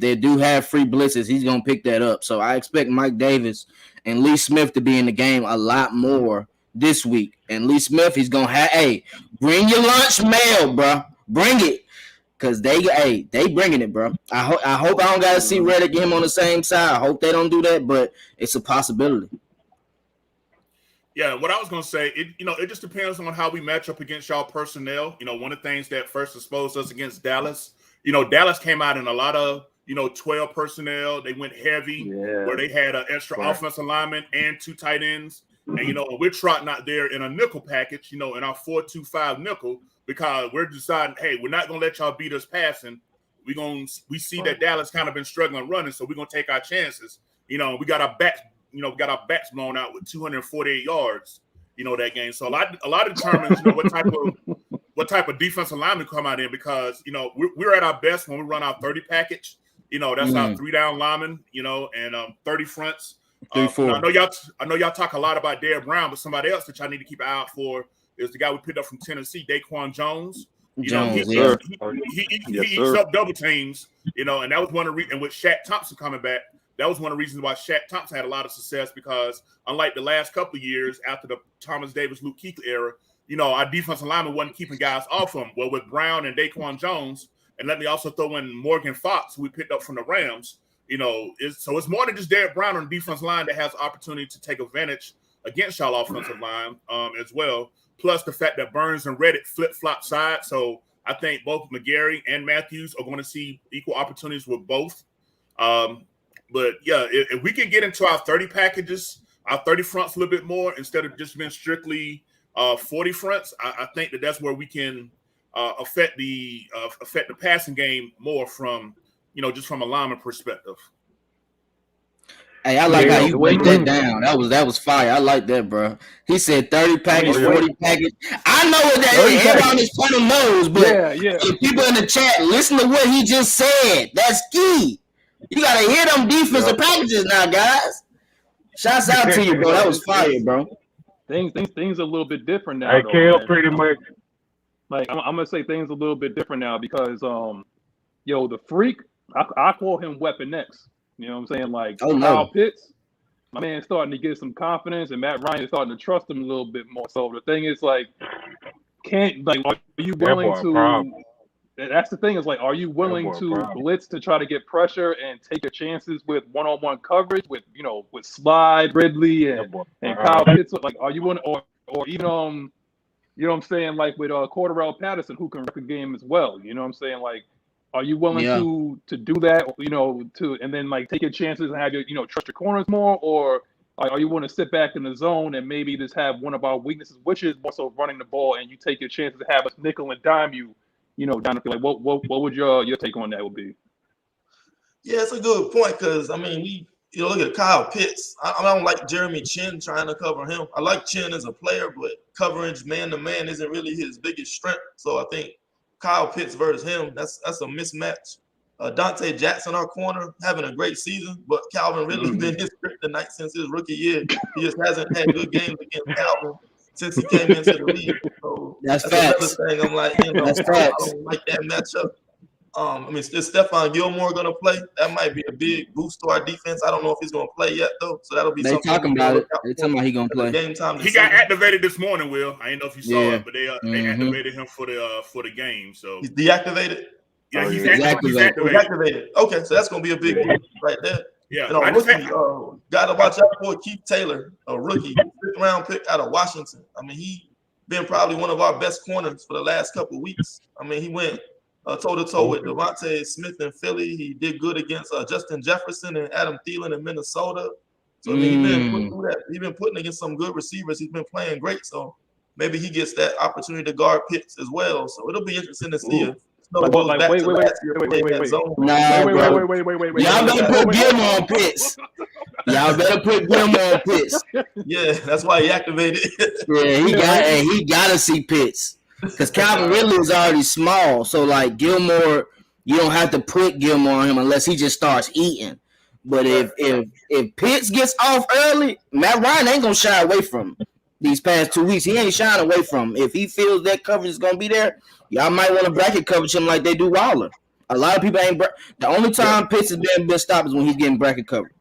they do have free blitzes, he's gonna pick that up. So I expect Mike Davis and Lee Smith to be in the game a lot more this week. And Lee Smith, he's gonna have, bring your lunch mail, bro, bring it, cause they bringing it, bro. I hope I don't gotta see Reddick and him on the same side. I hope they don't do that, but it's a possibility. Yeah, what I was going to say, it just depends on how we match up against y'all personnel. One of the things that first exposed us against Dallas, Dallas came out in a lot of, 12 personnel. They went heavy where they had an extra offensive lineman and 2 tight ends. And, we're trotting out there in a nickel package, in our 4-2-5 nickel because we're deciding, hey, we're not going to let y'all beat us passing. We see that Dallas kind of been struggling running, so we're going to take our chances. We got our backs. We got our backs blown out with 248 yards, that game. So a lot of determines, what type of defensive lineman come out in because, we're at our best when we run our 30 package. That's our 3-down lineman, and 30 fronts. I know y'all talk a lot about Derrick Brown, but somebody else that y'all need to keep an eye out for is the guy we picked up from Tennessee, Daquan Jones. He eats up double teams, and that was one of the reasons. And with Shaq Thompson coming back, that was one of the reasons why Shaq Thompson had a lot of success because unlike the last couple of years after the Thomas Davis, Luke Kuechly era, our defensive lineman wasn't keeping guys off him. Well, with Brown and Daquan Jones, and let me also throw in Morgan Fox, who we picked up from the Rams, it's more than just Derrick Brown on the defensive line that has opportunity to take advantage against y'all offensive line as well. Plus the fact that Burns and Reddick flip-flop sides. So I think both McGarry and Matthews are going to see equal opportunities with both. But yeah, if we can get into our 30 packages, our 30 fronts a little bit more instead of just being strictly 40 fronts, I think that's where we can affect the passing game more from just from a lineman perspective. Hey, I like how you break that down. That was fire. I like that, bro. He said 30 package, 40 package. I know what that is. Everybody on this panel knows, but the people in the chat, listen to what he just said. That's key. You gotta hear them defensive packages now, guys. Shouts out to you, bro. That was fire, bro. Things are a little bit different now. Hey, Kel, pretty much. Like I'm gonna say things a little bit different now because the freak, I call him Weapon X. You know what I'm saying? Like Kyle Pitts, my man's starting to get some confidence, and Matt Ryan is starting to trust him a little bit more. So the thing is, like, are you willing to? That's the thing is like, are you willing to blitz to try to get pressure and take your chances with one-on-one coverage with with Slide, Ridley, and Kyle Pitts? Like, are you willing, or even you know what I'm saying, like with Cordarrelle Patterson, who can wreck a game as well? You know what I'm saying? Like, are you willing to do that? And then like take your chances and have your trust your corners more, or are you willing to sit back in the zone and maybe just have one of our weaknesses, which is also running the ball, and you take your chances to have us nickel and dime you, down the field? Like, what would your take on that would be? Yeah, it's a good point because I mean look at Kyle Pitts. I don't like Jeremy Chin trying to cover him. I like Chin as a player, but coverage man to man isn't really his biggest strength. So I think Kyle Pitts versus him, that's a mismatch. Dante Jackson, our corner, having a great season, but Calvin Ridley been his kryptonite since his rookie year. He just hasn't had good games against Calvin since he came into the league. So that's another facts. thing. I'm like, I don't like that matchup. I mean, is Stephon Gilmore going to play? That might be a big boost to our defense. I don't know if he's going to play yet, though. So that'll be something. They talking about it. They talking about he going to play. Game time. He got activated this morning, Will. I didn't know if you saw it, but they activated him for the game. So he's deactivated? Yeah, he's activated. Okay, so that's going to be a big boost right there. Yeah. And a rookie, got to watch out for Keith Taylor, a rookie, 5th round pick out of Washington. I mean, he been probably one of our best corners for the last couple of weeks. I mean, he went toe-to-toe with Devontae Smith in Philly. He did good against Justin Jefferson and Adam Thielen in Minnesota. So, I mean, he's been putting against some good receivers. He's been playing great. So, maybe he gets that opportunity to guard Pitts as well. So, it'll be interesting to see if Snow goes back to last year playing that zone. Wait. Y'all better put Gilmore on Pitts. Y'all better put Gilmore on Pitts. Yeah, that's why he activated. Yeah, he got to see Pitts. Because Calvin Ridley is already small. So, like, Gilmore, you don't have to put Gilmore on him unless he just starts eating. But if Pitts gets off early, Matt Ryan ain't going to shy away from him. These past 2 weeks, he ain't shying away from him. If he feels that coverage is going to be there, y'all might want to bracket coverage him like they do Waller. A lot of people ain't the only time Pitts has been stopped is when he's getting bracket coverage.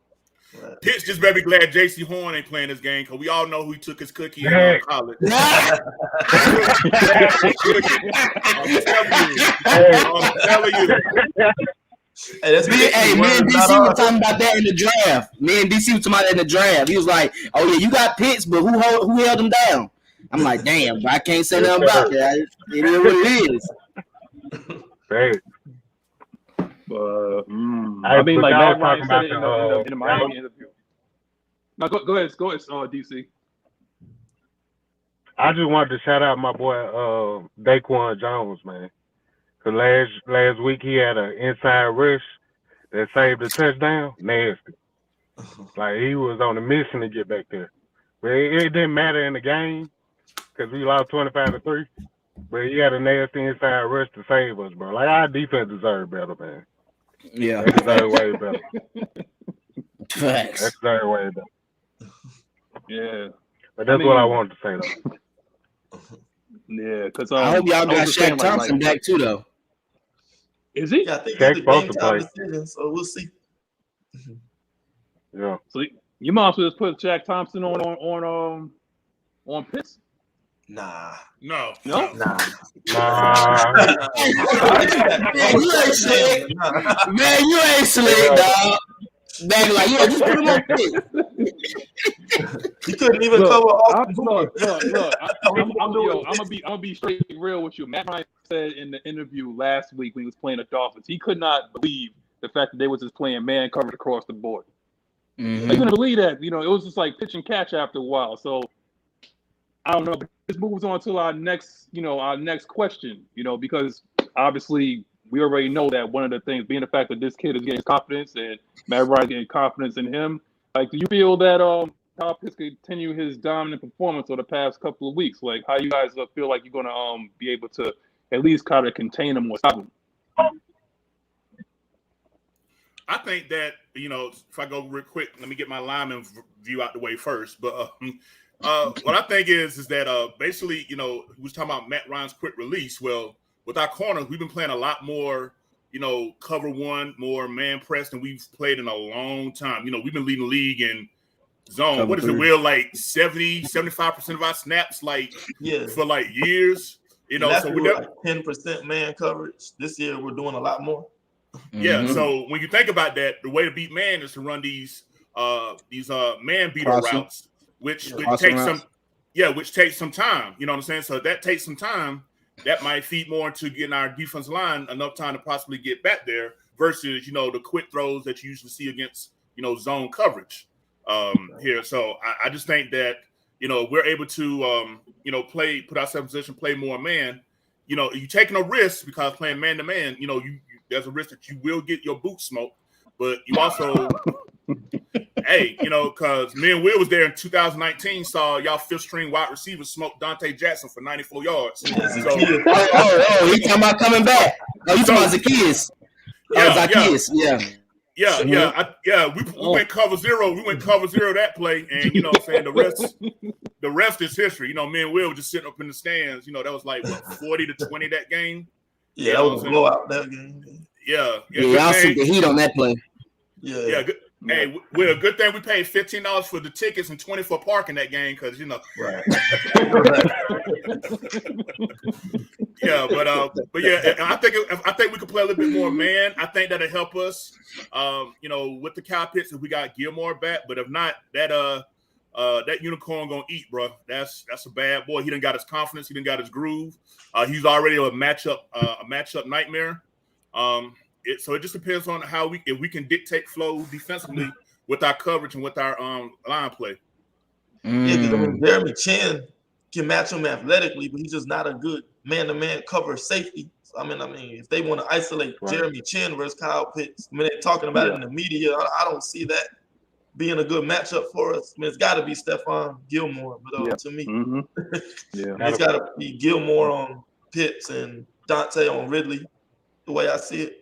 Pitts just better be glad J.C. Horn ain't playing this game because we all know who took his cookie in college. I'm telling you. Me and DC were talking about that in the draft. Me and DC were talking about that in the draft. He was like, "Oh yeah, you got Pitts, but who held him down?" I'm like, "Damn, I can't say nothing about that. It is what it is." Hey. I mean, like Matt Ryan said it in the Miami interview. Now go ahead, DC. I just wanted to shout out my boy Daquan Jones, man. Cause last week he had an inside rush that saved a touchdown. Nasty. Like he was on a mission to get back there. But it didn't matter in the game because we lost 25-3. But he had a nasty inside rush to save us, bro. Like our defense deserved better, man. Yeah. They deserve way better. Facts. That's deserve way better. Yeah. But that's what I wanted to say though. Yeah, because I hope y'all got Shaq Thompson back too, though. Is he? Yeah, I think it's a game time decision, so we'll see. Yeah. So you might as well just put Shaq Thompson on Pitts. Nah. No. Man, you ain't slick. Man, you ain't slick, dog. Man, like, yeah, just put him on Pitts. He couldn't even cover off. Look, I'm gonna be straight real with you. Matt Ryan said in the interview last week when he was playing the Dolphins, he could not believe the fact that they was just playing man coverage across the board. Mm-hmm. He couldn't believe that. You know, it was just like pitch and catch after a while. So I don't know. But this moves on to our next question. You know, because obviously we already know that one of the things being the fact that this kid is getting confidence and Matt Ryan getting confidence in him. Like, do you feel that Kyle Pitts continue his dominant performance over the past couple of weeks? Like, how you guys feel like you're gonna be able to at least kind of contain him or stop him? I think that, you know, if I go real quick, let me get my lineman view out the way first. But what I think is that basically, you know, we was talking about Matt Ryan's quick release. Well, with our corners, we've been playing a lot more, you know, cover one, more man press than we've played in a long time. You know, we've been leading the league in zone. Cover what is three. it, Will? Like 70-75% of our snaps, like for like years. You know, so we're like 10% man coverage. This year we're doing a lot more. Yeah, Mm-hmm. so when you think about that, the way to beat man is to run these man beater routes, which takes some time. You know what I'm saying? So that takes some time. That might feed more into getting our defense line enough time to possibly get back there versus, you know, the quick throws that you usually see against, you know, zone coverage here. So I just think that, you know, we're able to, you know, put ourselves in position, play more man. You know, you're taking a risk because playing man to man, you know, there's a risk that you will get your boot smoked, but you also hey, because me and Will was there in 2019, saw y'all fifth string wide receivers smoke Dante Jackson for 94 yards. He talking about coming back. Oh, you talking about Zacchaeus? Zacchaeus, We went cover zero. We went cover zero that play, and you know what I'm saying, the rest is history. Me and Will were just sitting up in the stands. That was like 40-20 that game. Yeah, that was a blowout that game. Y'all took the heat on that play. Yeah. Good. Hey, Will, good thing we paid $15 for the tickets and $20 for parking that game, because Right. but yeah, I think we could play a little bit more man. I think that'll help us. With the Kyle Pitts, if we got Gilmore back, but if not, that unicorn gonna eat, bro. That's a bad boy. He done got his confidence. He done got his groove. He's already a matchup nightmare. So it just depends on if we can dictate flow defensively with our coverage and with our line play. Yeah, because Jeremy Chin can match him athletically, but he's just not a good man-to-man cover safety. So, I mean, if they want to isolate Jeremy Chin versus Kyle Pitts, they're talking about it in the media. I don't see that being a good matchup for us. It's got to be Stephon Gilmore, but to me, it's got to be Gilmore on Pitts and Dante on Ridley, the way I see it.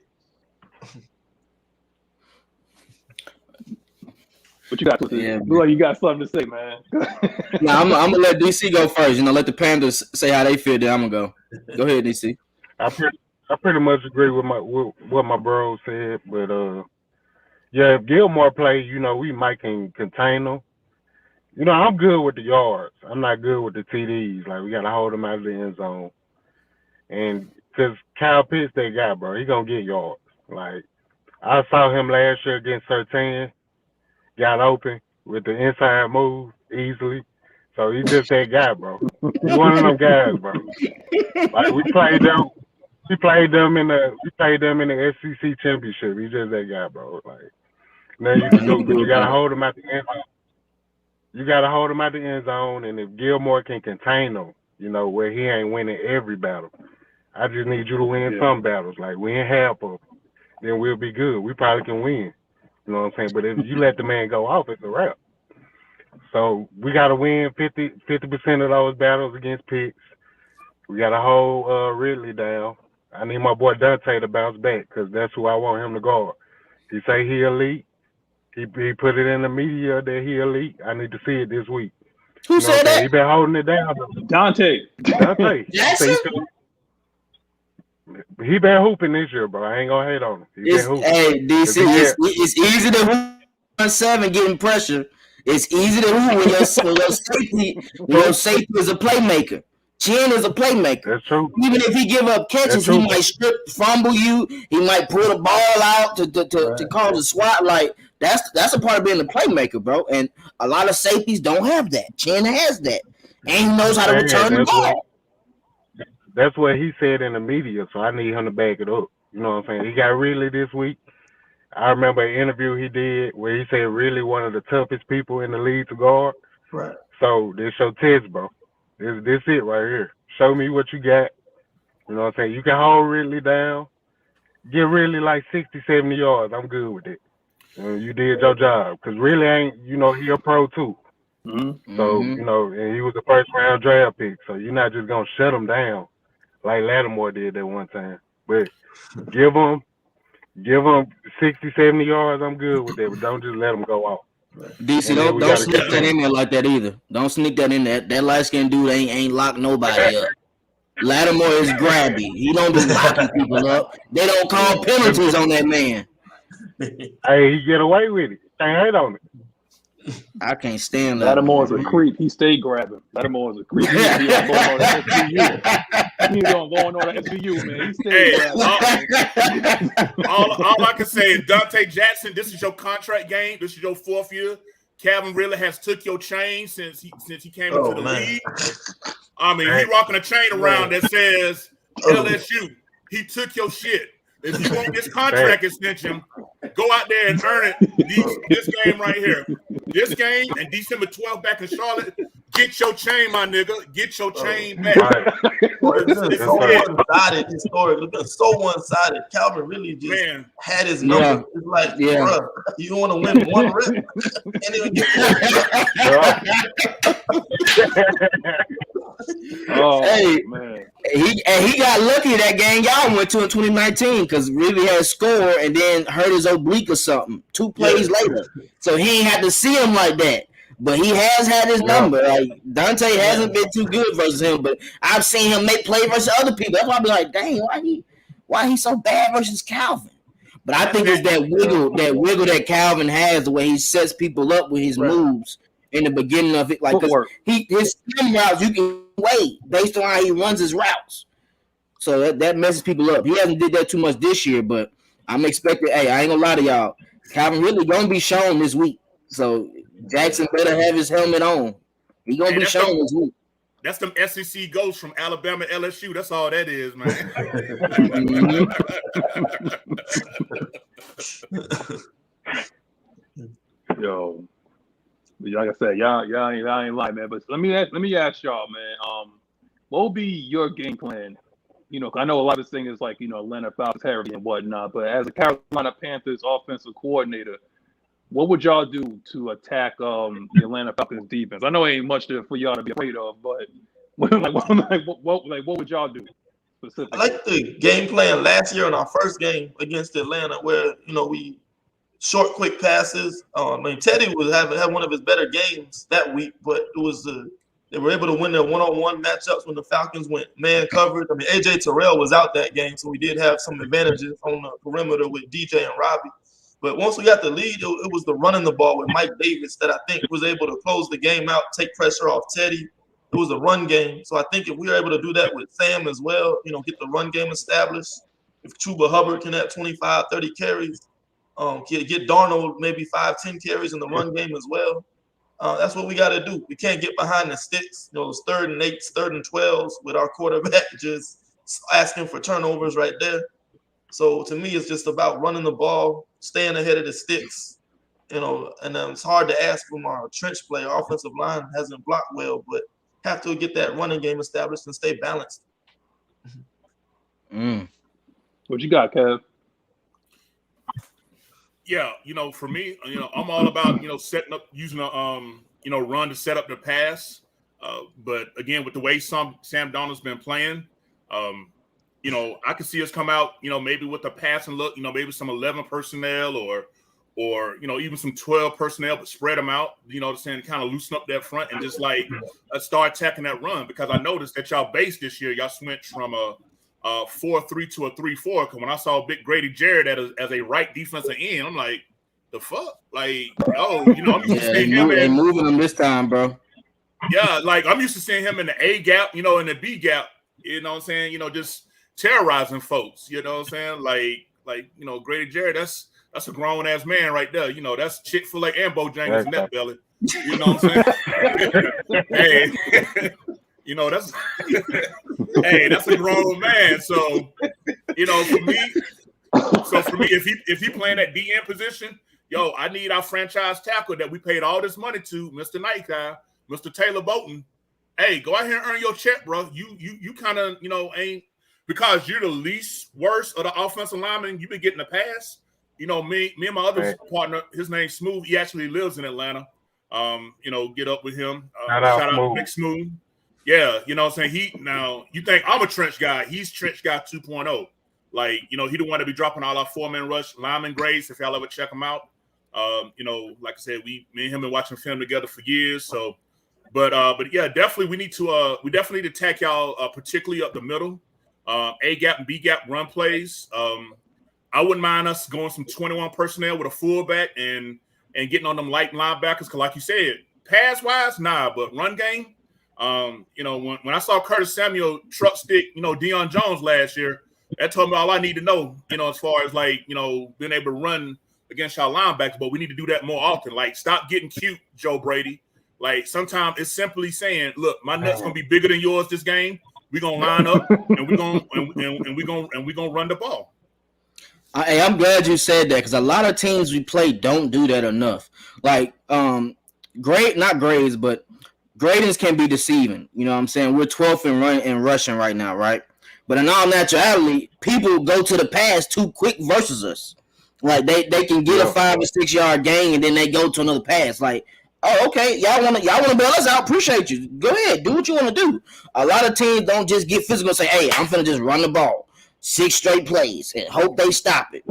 What you got to say? Yeah, look like you got something to say, man. I'm gonna let DC go first. Let the Panthers say how they feel. Then I'm gonna go. Go ahead, DC. I pretty much agree with what my bro said, but if Gilmore plays, we might can contain them. I'm good with the yards. I'm not good with the TDs. Like, we gotta hold them out of the end zone, and because Kyle Pitts, they got, bro, he gonna get yards. Like, I saw him last year against 13, got open with the inside move easily. So he's just that guy, bro. He's one of them guys, bro. Like, we played them in the SEC championship. He's just that guy, bro. Like, now you gotta hold him at the end zone. You gotta hold him at the end zone, and if Gilmore can contain him, where he ain't winning every battle. I just need you to win some battles. Like, win half of them, then we'll be good. We probably can win. You know what I'm saying? But if you let the man go off, it's a wrap. So we got to win 50% of those battles against Pitts. We got to hold Ridley down. I need my boy Dante to bounce back, because that's who I want him to guard. He say he elite. He put it in the media that he elite. I need to see it this week. Who said that? He been holding it down. Dante. Jackson? He been hooping this year, bro. I ain't gonna hate on him. Hey, DC, it's easy to hoop on 7 getting pressure. It's easy to hoop when your safety is a playmaker. Chin is a playmaker. That's true. Even if he give up catches, he might fumble you. He might pull the ball out to cause a swat. Like, that's a part of being a playmaker, bro. And a lot of safeties don't have that. Chin has that, and he knows how to return the ball. That's what he said in the media, so I need him to back it up. You know what I'm saying? He got Ridley this week. I remember an interview he did where he said Ridley one of the toughest people in the league to guard. Right. So this your test, bro. This it right here. Show me what you got. You know what I'm saying? You can hold Ridley down. Get Ridley like 60, 70 yards. I'm good with it. You did your job. Because Ridley ain't, he a pro too. Mm-hmm. So, and he was a first round draft pick. So you're not just going to shut him down like Lattimore did that one time. But give him 60, 70 yards. I'm good with that. But don't just let him go off. DC, don't sneak that in there like that either. Don't sneak that in there. That light-skinned dude ain't locked nobody up. Lattimore is grabby. He don't be locking people up. They don't call penalties on that man. Hey, he get away with it. Can't hate on it. I can't stand that. Lattimore's a creep. He stayed grabbing. Lattimore's a creep. He's going on SVU. He's going on SVU, man. He stayed grabbing. All I can say is, Dante Jackson, this is your contract game. This is your 4th year. Calvin really has took your chain since he came into the league. I mean, he rocking a chain around that says LSU. He took your shit. If you want this contract extension, Go out there and earn it. This game right here. This game and December 12th back in Charlotte. Get your chain, my nigga. Get your chain back. It's so one-sided. This story looking so one-sided. Calvin really just had his number. Yeah. It's like, bro, you want to win one rip? Can't even get hey, man. He got lucky that game y'all went to in 2019 because really had scored and then hurt his oblique or something 2 plays later. So he ain't had to see him like that. But he has had his number. Like Dante hasn't been too good versus him, but I've seen him make play versus other people. That's why I be like, dang, why he so bad versus Calvin? But I think it's that wiggle that Calvin has, the way he sets people up with his moves in the beginning of it. Like his stem routes, you can wait based on how he runs his routes. So that messes people up. He hasn't did that too much this year, but I'm expecting. Hey, I ain't gonna lie to y'all. Calvin really gonna be shown this week. So Jackson better have his helmet on. He gonna be shown this week. That's them SEC ghosts from Alabama, LSU. That's all that is, man. Yo, like I said, y'all ain't lying, man. But let me ask y'all, man. What will be your game plan? You know, I know a lot of this thing is like, you know, Atlanta Falcons heavy and whatnot. But as a Carolina Panthers offensive coordinator, what would y'all do to attack the Atlanta Falcons defense? I know it ain't much for y'all to be afraid of, but what would y'all do specifically? I like the game plan last year in our first game against Atlanta, where we short, quick passes. Teddy had one of his better games that week, but it was they were able to win their one-on-one matchups when the Falcons went man covered. AJ Terrell was out that game, so we did have some advantages on the perimeter with DJ and Robbie. But once we got the lead, it was the running the ball with Mike Davis that I think was able to close the game out, take pressure off Teddy. It was a run game. So I think if we were able to do that with Sam as well, get the run game established, if Chuba Hubbard can have 25, 30 carries, get Darnold maybe 5, 10 carries in the run game as well. That's what we got to do. We can't get behind the sticks, those 3rd and 8s, 3rd and 12s with our quarterback just asking for turnovers right there. So to me, it's just about running the ball, staying ahead of the sticks, and it's hard to ask from our trench play. Our offensive line hasn't blocked well, but have to get that running game established and stay balanced. What you got, Kev? Yeah, for me, I'm all about, setting up, using a, run to set up the pass. But again, with the way Sam Darnold's been playing, I could see us come out, maybe with a passing look, maybe some 11 personnel or even some 12 personnel, but spread them out, to kind of loosen up that front and just start attacking that run. Because I noticed that y'all base this year, y'all switched from a 4-3 to a 3-4. Because when I saw Big Grady Jarrett as a right defensive end, I'm like, the fuck? Like, I'm used to seeing him. They moving him this time, bro. Yeah, like I'm used to seeing him in the A gap, in the B gap, you know what I'm saying? Just terrorizing folks, you know what I'm saying? Like Grady Jarrett, that's a grown ass man right there. That's Chick-fil-A and Bojangles in that belly. You know what I'm saying? Hey, that's that's a grown man. So, for me, if he playing that DN position, I need our franchise tackle that we paid all this money to, Mr. Night Guy, Mr. Taylor Bolton. Hey, go out here and earn your check, bro. You kind of, ain't, because you're the least worst of the offensive linemen, you've been getting a pass. Me and my other partner, his name's Smooth. He actually lives in Atlanta. Get up with him. Shout out to Big Smooth. Yeah, you know what I'm saying? You think I'm a trench guy. He's trench guy 2.0. Like, he don't want to be dropping all our 4-man rush lineman grades if y'all ever check him out. Like I said, me and him been watching film together for years. So, but yeah, definitely we definitely need to attack y'all, particularly up the middle. A gap and B gap run plays. I wouldn't mind us going some 21 personnel with a fullback and getting on them light linebackers. Because like you said, pass wise, nah, but run game. When I saw Curtis Samuel truck stick, Deion Jones last year, that told me all I need to know, as far as being able to run against y'all linebackers. But we need to do that more often. Like, stop getting cute, Joe Brady. Like, sometimes it's simply saying, look, my nut's gonna be bigger than yours this game. We're gonna line up and we're gonna run the ball. Hey, I'm glad you said that because a lot of teams we play don't do that enough. Like, not grades, but gradings can be deceiving. You know what I'm saying? We're 12th in rushing right now, right? But in all naturality, people go to the pass too quick versus us. Like they can get a 5 or 6 yard gain and then they go to another pass. Like, oh, okay, y'all wanna bail us out? Appreciate you. Go ahead, do what you want to do. A lot of teams don't just get physical and say, "Hey, I'm finna just run the ball 6 straight plays and hope they stop it."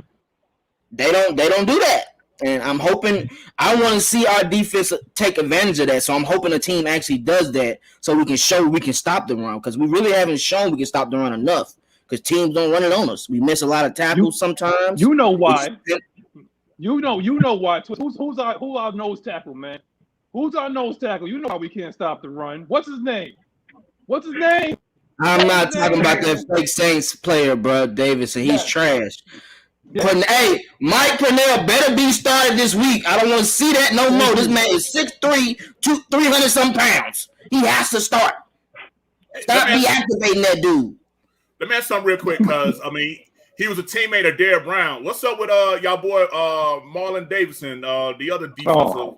They don't do that. And I'm hoping I want to see our defense take advantage of that. So I'm hoping the team actually does that so we can show we can stop the run because we really haven't shown we can stop the run enough because teams don't run it on us. We miss a lot of tackles sometimes. You know why. You know why. Who's our nose tackle, man? Who's our nose tackle? You know why we can't stop the run. What's his name? I'm not talking about that fake Saints player, bro, Davidson. He's trash. Yeah. Hey, Mike Purnell better be started this week. I don't want to see that no more. This man is 6'3", 300-some pounds. He has to start. Stop deactivating that dude. Let me ask something real quick, because I mean, he was a teammate of Derrick Brown. What's up with y'all boy Marlon Davidson, the other defensive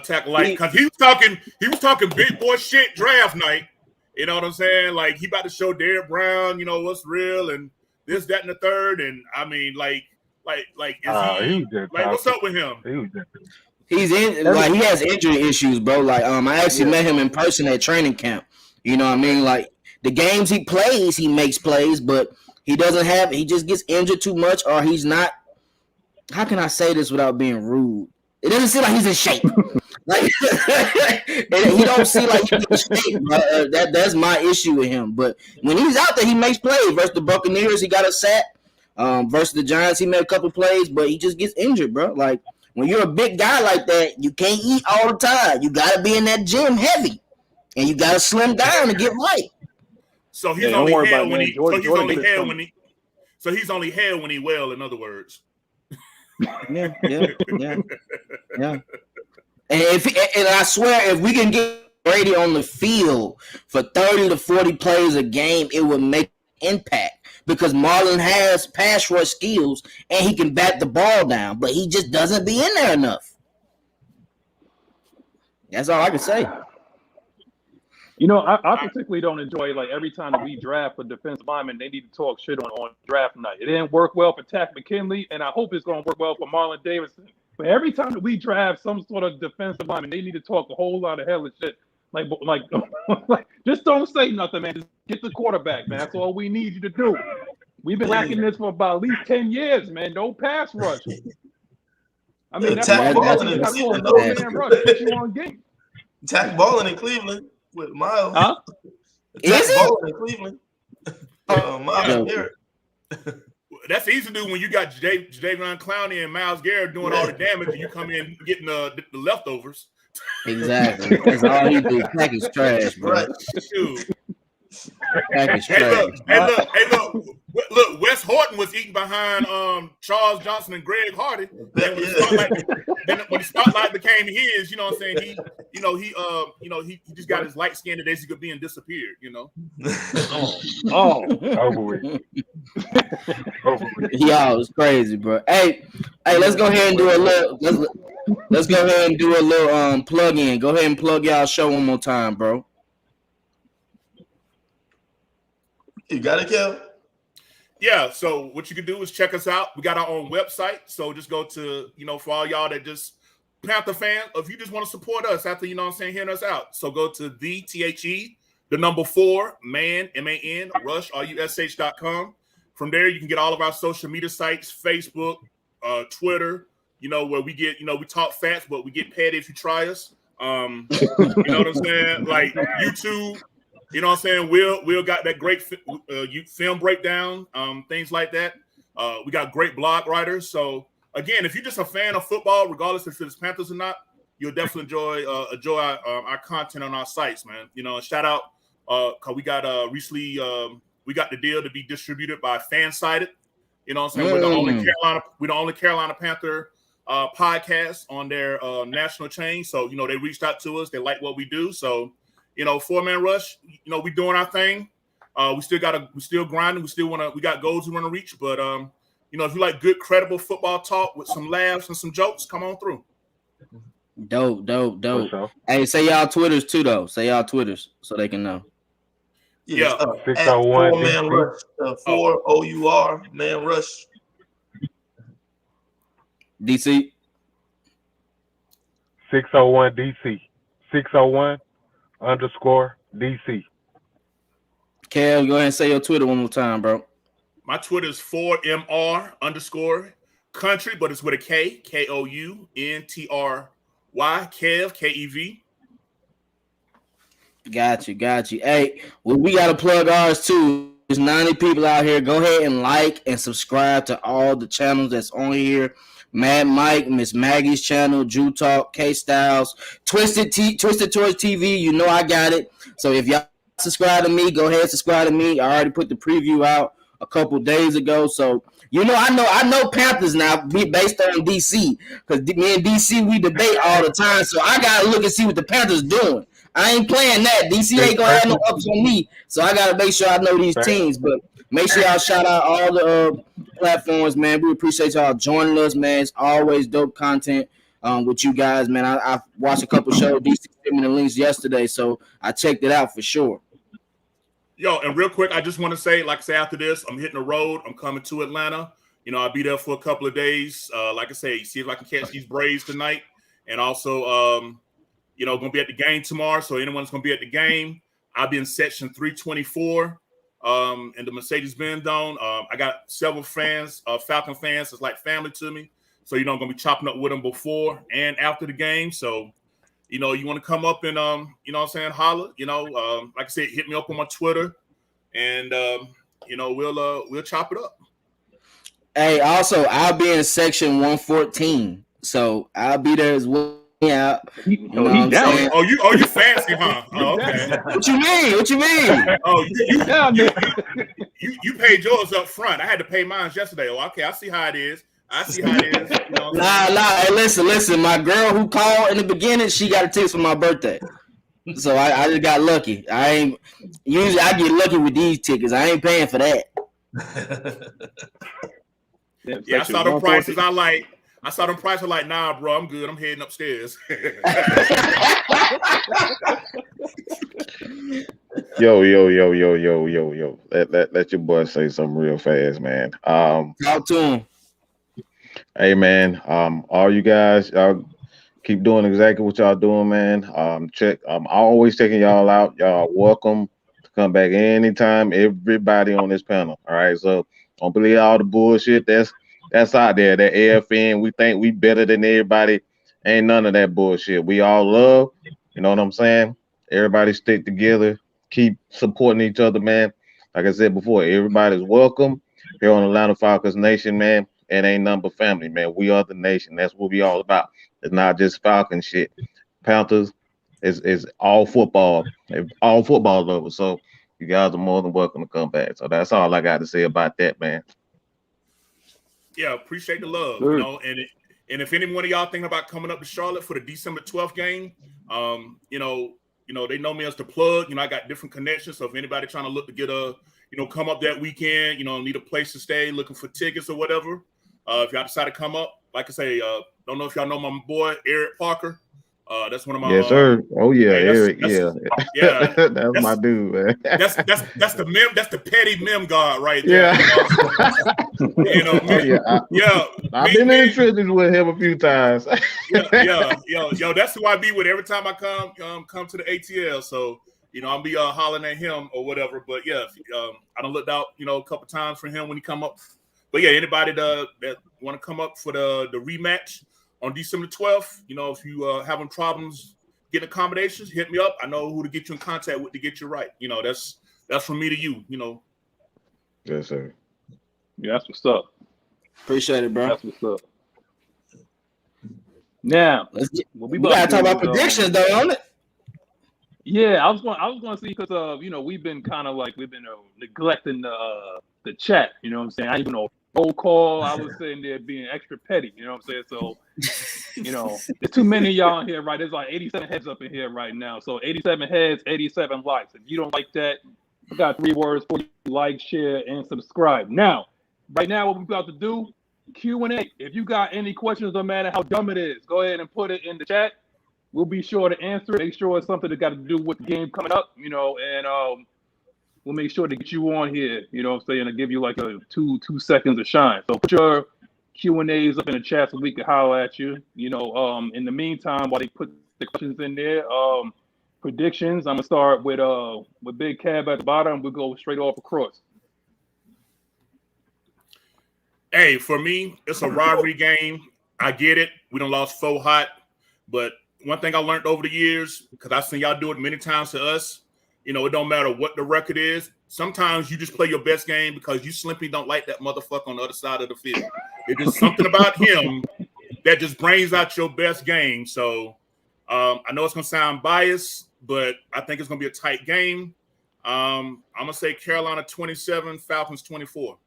tackle? Like, because he was talking big boy shit draft night. You know what I'm saying? Like, he about to show Derrick Brown, you know, what's real and this, that, and the third. And I mean, like, is he like, what's up with him? He's in, like, he has injury issues, bro. Like, I actually met him in person at training camp. You know what I mean? Like, the games he plays, he makes plays, but he just gets injured too much, or he's not. How can I say this without being rude? It doesn't seem like he's in shape. Like, he don't seem like he's in shape. That's my issue with him. But when he's out there, he makes plays. Versus the Buccaneers, he got a sack. Versus the Giants, he made a couple plays, but he just gets injured, bro. Like, when you're a big guy like that, you can't eat all the time. You got to be in that gym heavy, and you got to slim down to get right. So he's only held when he. So he's only held when he well. In other words. Yeah. And I swear, if we can get Brady on the field for 30 to 40 plays a game, it would make impact because Marlon has pass rush skills and he can bat the ball down, but he just doesn't be in there enough. That's all I can say. You know, I particularly don't enjoy, like, every time that we draft a defensive lineman, they need to talk shit on draft night. It didn't work well for Tack McKinley, and I hope it's going to work well for Marlon Davidson. But every time that we draft some sort of defensive lineman, they need to talk a whole lot of hellish shit. Like, just don't say nothing, man. Just get the quarterback, man. That's all we need you to do. We've been lacking this for about at least 10 years, man. No pass rush. I mean, that's why we got to call man rush. Put you on game. Tack balling in Cleveland. With Miles. Huh? Is it? In Cleveland. Miles Garrett. That's easy to do when you got Jadeveon Clowney and Myles Garrett doing all the damage and you come in getting the leftovers. Exactly. That's all he do. Tack is trash, bro. Right. Tack is trash. Hey, look, Wes Horton was eating behind Charles Johnson and Greg Hardy. Then when the spotlight became his, you know what I'm saying? He just got his light skin today, so he could be and disappeared, you know. Over with. Y'all, it's crazy, bro. Hey, let's go ahead and do a little. Let's go ahead and do a little plug in. Go ahead and plug y'all show one more time, bro. You got it, Kel? Yeah, so what you can do is check us out. We got our own website. So just go to, for all y'all that just Panther fan, if you just want to support us after, hearing us out. So go to the 4 man, rush, rush.com. From there, you can get all of our social media sites, Facebook, Twitter, where we get, we talk facts, but we get petty if you try us. You know what I'm saying? Like YouTube. You know what I'm saying? Will got that great film breakdown, things like that. We got great blog writers. So again, if you're just a fan of football, regardless if it's Panthers or not, you'll definitely enjoy our content on our sites, man. Shout out because we got recently we got the deal to be distributed by Fansided. You know what I'm saying? We're the only Carolina Panther podcast on their national chain. So they reached out to us. They like what we do. So. 4-man rush, we doing our thing. We still grinding. We got goals we want to reach, but if you like good, credible football talk with some laughs and some jokes, come on through. Dope. sure. Hey, say y'all Twitters too, though. Say y'all Twitters so they can know. Yes, Yeah. at 601 4-man DC. rush, 4 OUR man rush. DC. 601 DC. 601 underscore DC. Kev, go ahead and say your Twitter one more time, bro. My Twitter is 4MR underscore country, but it's with a K, KOUNTRY, Kev, KEV. Got you. Hey, well, we got to plug ours too. There's 90 people out here. Go ahead and like and subscribe to all the channels that's on here. Mad Mike, Miss Maggie's channel, Drew Talk, K Styles, Twisted Towards TV. You know I got it. So if y'all subscribe to me, go ahead and subscribe to me. I already put the preview out a couple days ago. So I know Panthers now based on DC, because me and DC we debate all the time. So I gotta look and see what the Panthers doing. I ain't playing that. DC ain't gonna have no ups on me. So I gotta make sure I know these teams. But make sure y'all shout out all the platforms, man. We appreciate y'all joining us, man. It's always dope content with you guys, man. I watched a couple shows. DC sent me the links yesterday, so I checked it out for sure. Yo, and real quick, I just want to say, like I say, after this, I'm hitting the road. I'm coming to Atlanta. I'll be there for a couple of days. Like I say, see if I can catch these Braves tonight. And also, going to be at the game tomorrow. So anyone's going to be at the game, I'll be in section 324 in the Mercedes-Benz Dome. I got several fans, Falcon fans. It's like family to me. So, I'm going to be chopping up with them before and after the game. So, you want to come up and, holler, like I said, hit me up on my Twitter and, we'll chop it up. Hey, also, I'll be in section 114. So I'll be there as well. Yeah. He's down. Oh, you fancy, huh? Oh, okay. What you mean? Oh, down there. you paid yours up front. I had to pay mine yesterday. Oh, okay. I see how it is. Nah. Hey, listen. My girl who called in the beginning, she got a ticket for my birthday. So I just got lucky. I get lucky with these tickets. I ain't paying for that. Yeah, I saw the prices. I saw them prices. Like, nah, bro, I'm good. I'm heading upstairs. Yo. Let your boy say something real fast, man. Talk to him. Hey, man. All you guys, y'all keep doing exactly what y'all doing, man. I'm always checking y'all out. Y'all welcome to come back anytime. Everybody on this panel. All right. So don't believe all the bullshit that's out there. That AFN, we think we better than everybody. Ain't none of that bullshit. We all love. You know what I'm saying? Everybody stick together. Keep supporting each other, man. Like I said before, everybody's welcome here on Atlanta Falcons Nation, man. It ain't nothing but family, man. We are the nation. That's what we all about. It's not just Falcon shit. Panthers is all football. All football lovers. So you guys are more than welcome to come back. So that's all I got to say about that, man. Yeah, appreciate the love. Sure. And if any one of y'all thinking about coming up to Charlotte for the December 12th game, they know me as the plug. I got different connections. So if anybody trying to look to get come up that weekend, need a place to stay, looking for tickets or whatever. If y'all decide to come up, like I say, don't know if y'all know my boy Eric Parker. That's one of my yes, sir. Oh yeah, Eric. Yeah, that's my dude, man. That's the mem. That's the petty mem god right there. I've been in the trenches with him a few times. Yo, that's who I be with every time I come to the ATL. So I'll be hollering at him or whatever. But yeah, I done looked out a couple times for him when he come up. But yeah, anybody that want to come up for the rematch on December 12th, if you having problems getting accommodations, hit me up. I know who to get you in contact with to get you right. That's from me to you. Yes, sir. Yeah, that's what's up. Appreciate it, bro. That's what's up. Now, we gotta talk about predictions, though, on it. Yeah, I was going to see because we've been neglecting the chat. You know what I'm saying? I even know roll call. I was sitting there being extra petty. You know what I'm saying? So, there's too many of y'all in here, right? There's like 87 heads up in here right now. So 87 heads, 87 likes. If you don't like that, I got 3 words for you: like, share, and subscribe. Now, right now, what we're about to do, Q&A. If you got any questions, no matter how dumb it is, go ahead and put it in the chat. We'll be sure to answer it. Make sure it's something that got to do with the game coming up, and we'll make sure to get you on here, you know what I'm saying, to give you like a two seconds of shine. So put your Q&As up in the chat so we can holler at you. In the meantime, while they put the questions in there, predictions, I'm going to start with Big Cab at the bottom. We'll go straight off across. Hey, for me, it's a rivalry game. I get it. We done lost 4 hot. But one thing I learned over the years, because I've seen y'all do it many times to us, it don't matter what the record is. Sometimes you just play your best game because you simply don't like that motherfucker on the other side of the field. It's just something about him that just brings out your best game. So I know it's going to sound biased, but I think it's going to be a tight game. I'm going to say Carolina 27, Falcons 24.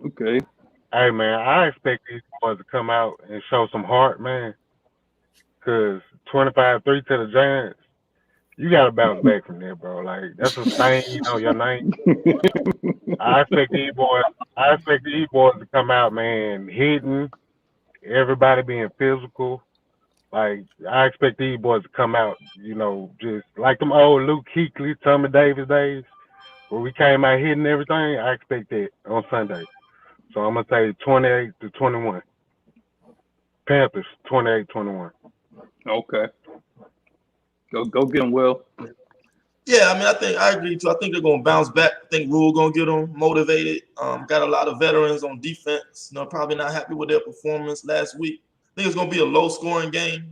Okay. Hey, man, I expect these boys to come out and show some heart, man. Because 25-3 to the Giants, you got to bounce back from there, bro. Like, that's a stain on your name. I expect these boys to come out, man, hitting, everybody being physical. Like, I expect these boys to come out, just like them old Luke Kuechly, Tommy Davis days, where we came out hitting everything. I expect that on Sunday. So I'm going to say 28-21. Panthers, 28-21. Okay. Go get them, Will. Yeah, I mean, I agree too. I think they're gonna bounce back. I think Rule gonna get them motivated. Got a lot of veterans on defense. Probably not happy with their performance last week. I think it's gonna be a low-scoring game.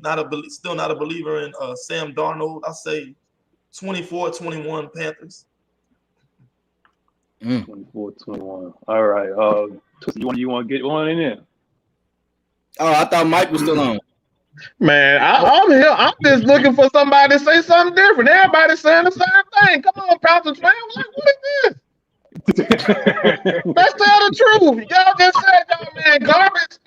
Still not a believer in Sam Darnold. I say 24-21 Panthers. 24-21. All right. You want to get one in there? Oh, I thought Mike was still on. Man, I'm here. I'm just looking for somebody to say something different. Everybody's saying the same thing. Come on, Falcons fans. Like, what is this? Let's tell the truth. Y'all just said y'all man garbage.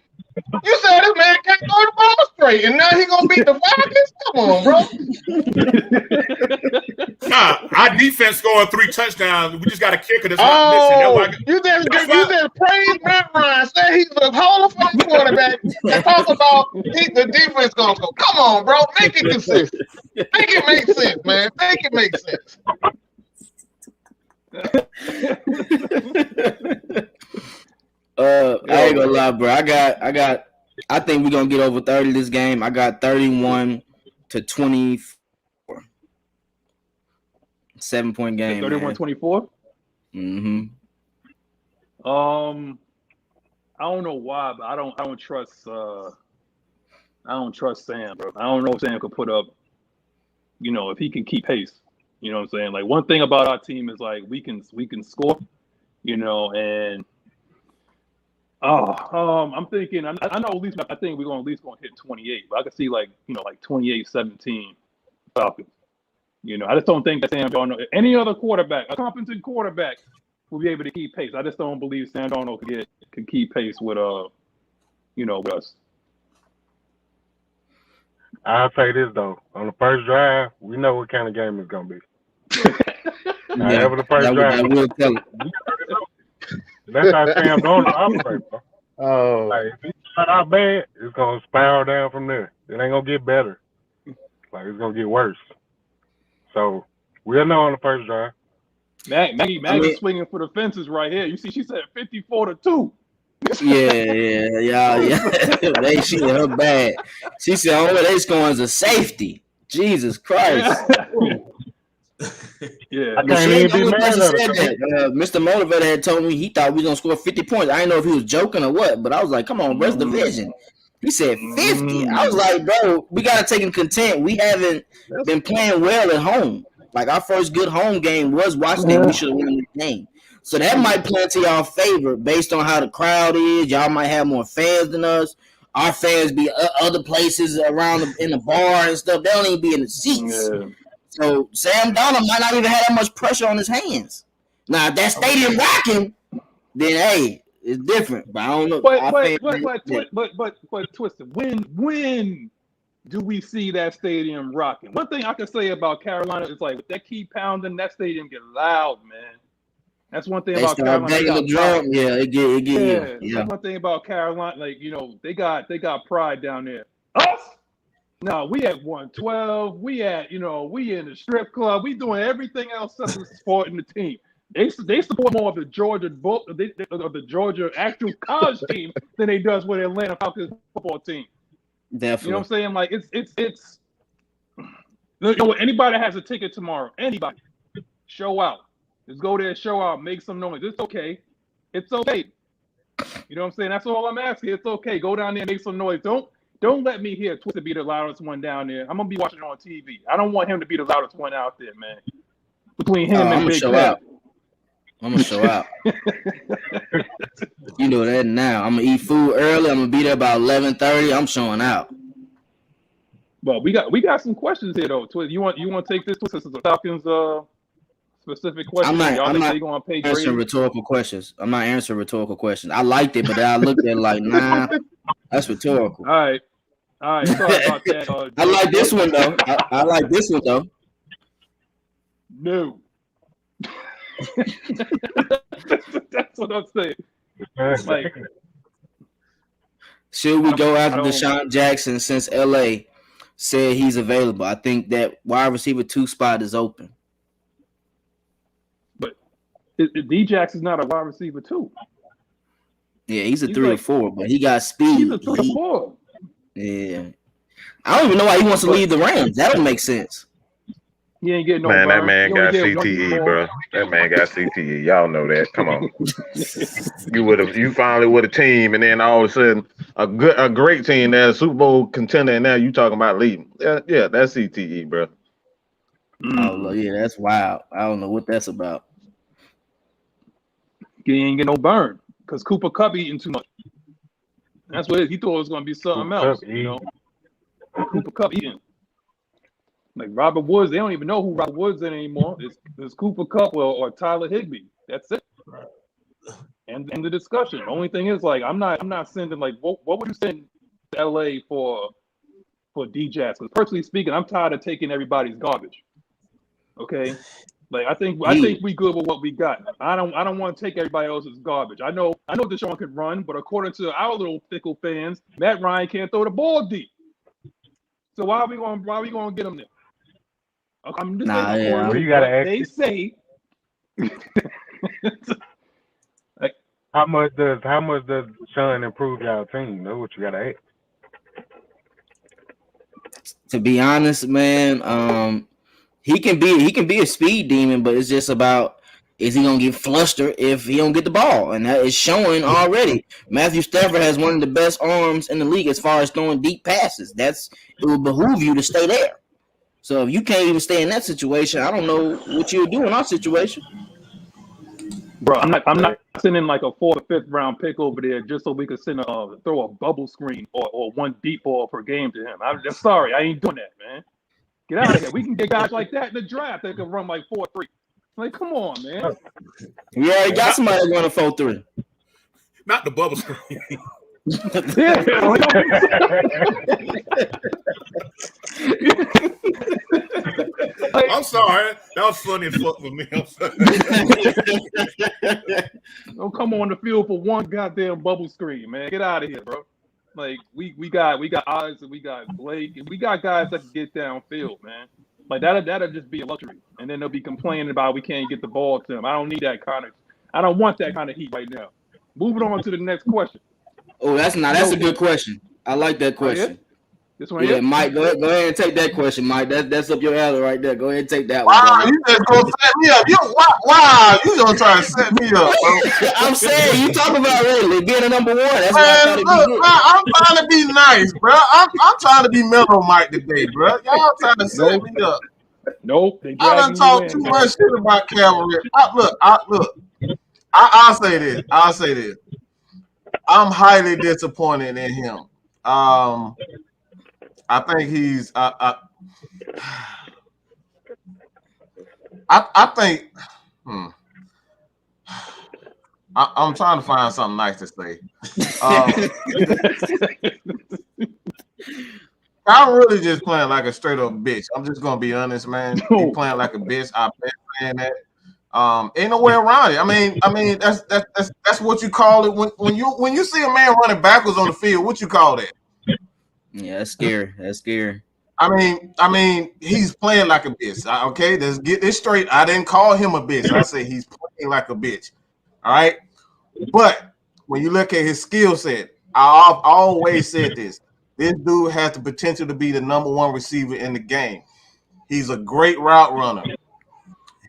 You said this man can't throw the ball straight, and now he gonna beat the Falcons? Come on, bro. Nah, our defense scored 3 touchdowns. We just got a kicker that's not missing. You just praise Matt Ryan. Say he's a Hall of Fame quarterback and talk about the defense gonna go. Come on, bro. Make it consistent. Make it make sense, man. Make it make sense. I ain't gonna lie, bro. I think we're gonna get over 30 this game. I got 31-24. 7-point game. 31-24? Mm-hmm. I don't know why, but I don't trust Sam, bro. I don't know if Sam could put up, if he can keep pace. You know what I'm saying? Like, one thing about our team is like we can score, and I'm thinking, I know at least, I think we're going to at least going to hit 28, but I could see like 28-17 Falcons. I just don't think that Sam Darnold, any other quarterback, a competent quarterback, will be able to keep pace. I just don't believe Sam Darnold could keep pace with with us. I'll say this though, on the first drive, we know what kind of game it's gonna be. After the first drive, I will tell it. That's how Sam Darnold operates, bro. Oh, like if he start out bad, it's gonna spiral down from there. It ain't gonna get better. Like it's gonna get worse. So we'll know on the first drive. Maggie swinging for the fences right here. You see, she said 54-2. Yeah. She hit her bad. She said, "Oh, they scoring as a safety." Jesus Christ. Yeah, I can't even be mad at her. Mr. Motivator had told me he thought we was gonna score 50 points. I didn't know if he was joking or what, but I was like, "Come on, where's the vision?" He said 50. I was like, "Bro, we gotta take in content. We haven't been playing well at home. Like our first good home game was Washington. We should have won the game. So that might play into y'all favor based on how the crowd is. Y'all might have more fans than us. Our fans be other places around in the bar and stuff. They don't even be in the seats. Yeah. So Sam Darnold might not even have that much pressure on his hands. Now, if that stadium rocking, then hey, it's different. But I don't know. But Twisted, when do we see that stadium rocking? One thing I can say about Carolina is like, if they keep pounding, that stadium get loud, man. That's one thing about Carolina. The drum. Yeah, it get. Yeah. That's one thing about Carolina. Like, they got pride down there. Us? No, we at 112. We in the strip club. We doing everything else other than supporting the team. They support more of the Georgia actual college team than they does with the Atlanta Falcons football team. Definitely. You know what I'm saying? Like it's anybody that has a ticket tomorrow, anybody, show out. Just go there, show out, make some noise. It's okay. It's okay. You know what I'm saying? That's all I'm asking. It's okay. Go down there and make some noise. Don't let me hear Twisted be the loudest one down there. I'm gonna be watching it on TV. I don't want him to be the loudest one out there, man. Between him and Big Pat. I'm gonna show out. You know that now. I'm gonna eat food early. I'm gonna be there about 11:30. I'm showing out. But we got some questions here though. Twist, you want to take this? Twist, this is the Falcons specific question. I'm not answering rhetorical questions. I'm not answering rhetorical questions. I liked it, but then I looked at it like, nah, that's rhetorical. All right. Sorry about that. I like this one though. I like this one though. No. That's what I'm saying. Like, should we go after Deshaun Jackson since LA said he's available? I think that wide receiver 2 spot is open. But D-Jackson's not a wide receiver 2. Yeah, he's 3 or 4, but he got speed. He's a 3 or 4. Yeah. I don't even know why he wants to leave the Rams. That would make sense. He ain't getting no man, burn. that man got CTE, bro. That man got CTE. Y'all know that. Come on. You finally with a team, and then all of a sudden a great team that's a Super Bowl contender, and now you talking about leaving. Yeah, that's CTE, bro. Oh yeah, that's wild. I don't know what that's about. He ain't get no burn because Cooper Kupp eating too much. That's what it is. He thought it was going to be something else. Cooper Kupp eating. Like Robert Woods, they don't even know who Robert Woods is anymore. It's Cooper Kupp or Tyler Higbee. That's it. And the discussion. The only thing is, like, I'm not sending, like, what would you send to LA for D-Jazz? Because personally speaking, I'm tired of taking everybody's garbage. Okay, like I think we good with what we got. I don't want to take everybody else's garbage. I know Deshaun could run, but according to our little fickle fans, Matt Ryan can't throw the ball deep. So why are we going to get him there? I'm just saying, well, you gotta ask. They say. Like, how much does Sean improve y'all team? That's what you gotta ask. To be honest, man, he can be a speed demon, but it's just about, is he gonna get flustered if he don't get the ball? And that is showing already. Matthew Stafford has one of the best arms in the league as far as throwing deep passes. It will behoove you to stay there. So if you can't even stay in that situation, I don't know what you'll do in our situation. Bro, I'm not sending like a 4th or 5th round pick over there just so we could throw a bubble screen or one deep ball per game to him. I'm sorry, I ain't doing that, man. Get out of here. We can get guys like that in the draft that can run like 4.3. Like, come on, man. We already got somebody running 4.3. Not the bubble screen. I'm sorry. That was funny as fuck for me. Don't come on the field for one goddamn bubble screen, man. Get out of here, bro. Like we got Oz and we got Blake and we got guys that can get downfield, man. Like that'll just be a luxury, and then they'll be complaining about we can't get the ball to them. I don't want that kind of heat right now. Moving on to the next question. Oh, that's a good question. I like that question. This one, yeah, Mike, go ahead and take that question, Mike. That's up your alley right there. Go ahead and take that one. Wow, you just gonna set me up. You gonna try to set me up, bro. I'm saying you talk about really being a number 1. That's man, look, I'm trying to be nice, bro. I'm trying to be mellow, Mike, today, bro. Y'all trying to set me up. Nope. I done talked too much shit about Cavalry. I'll say this. I'm highly disappointed in him. I think he's. I think. I'm trying to find something nice to say. I'm really just playing like a straight up bitch. I'm just gonna be honest, man. He playing like a bitch. I've been saying that. Ain't no way around it. I mean, that's what you call it when you see a man running backwards on the field. What you call that? Yeah, that's scary. That's scary. I mean, he's playing like a bitch. Okay, let's get this straight. I didn't call him a bitch. I say he's playing like a bitch. All right, but when you look at his skill set, I've always said this. This dude has the potential to be the number one receiver in the game. He's a great route runner.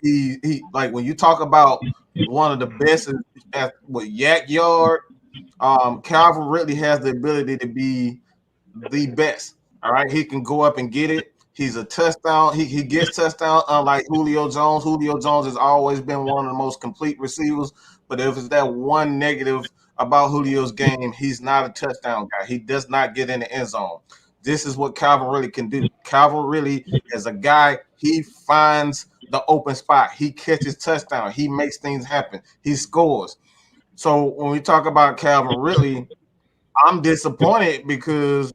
He like when you talk about one of the best at with yak yard, Calvin Ridley has the ability to be the best. All right, he can go up and get it. He's a touchdown. He gets touchdown. Unlike Julio Jones, Julio Jones has always been one of the most complete receivers. But if it's that one negative about Julio's game, he's not a touchdown guy. He does not get in the end zone. This is what Calvin Ridley can do. Calvin Ridley is a guy. He finds the open spot. He catches touchdown. He makes things happen. He scores. So when we talk about Calvin Ridley, I'm disappointed because,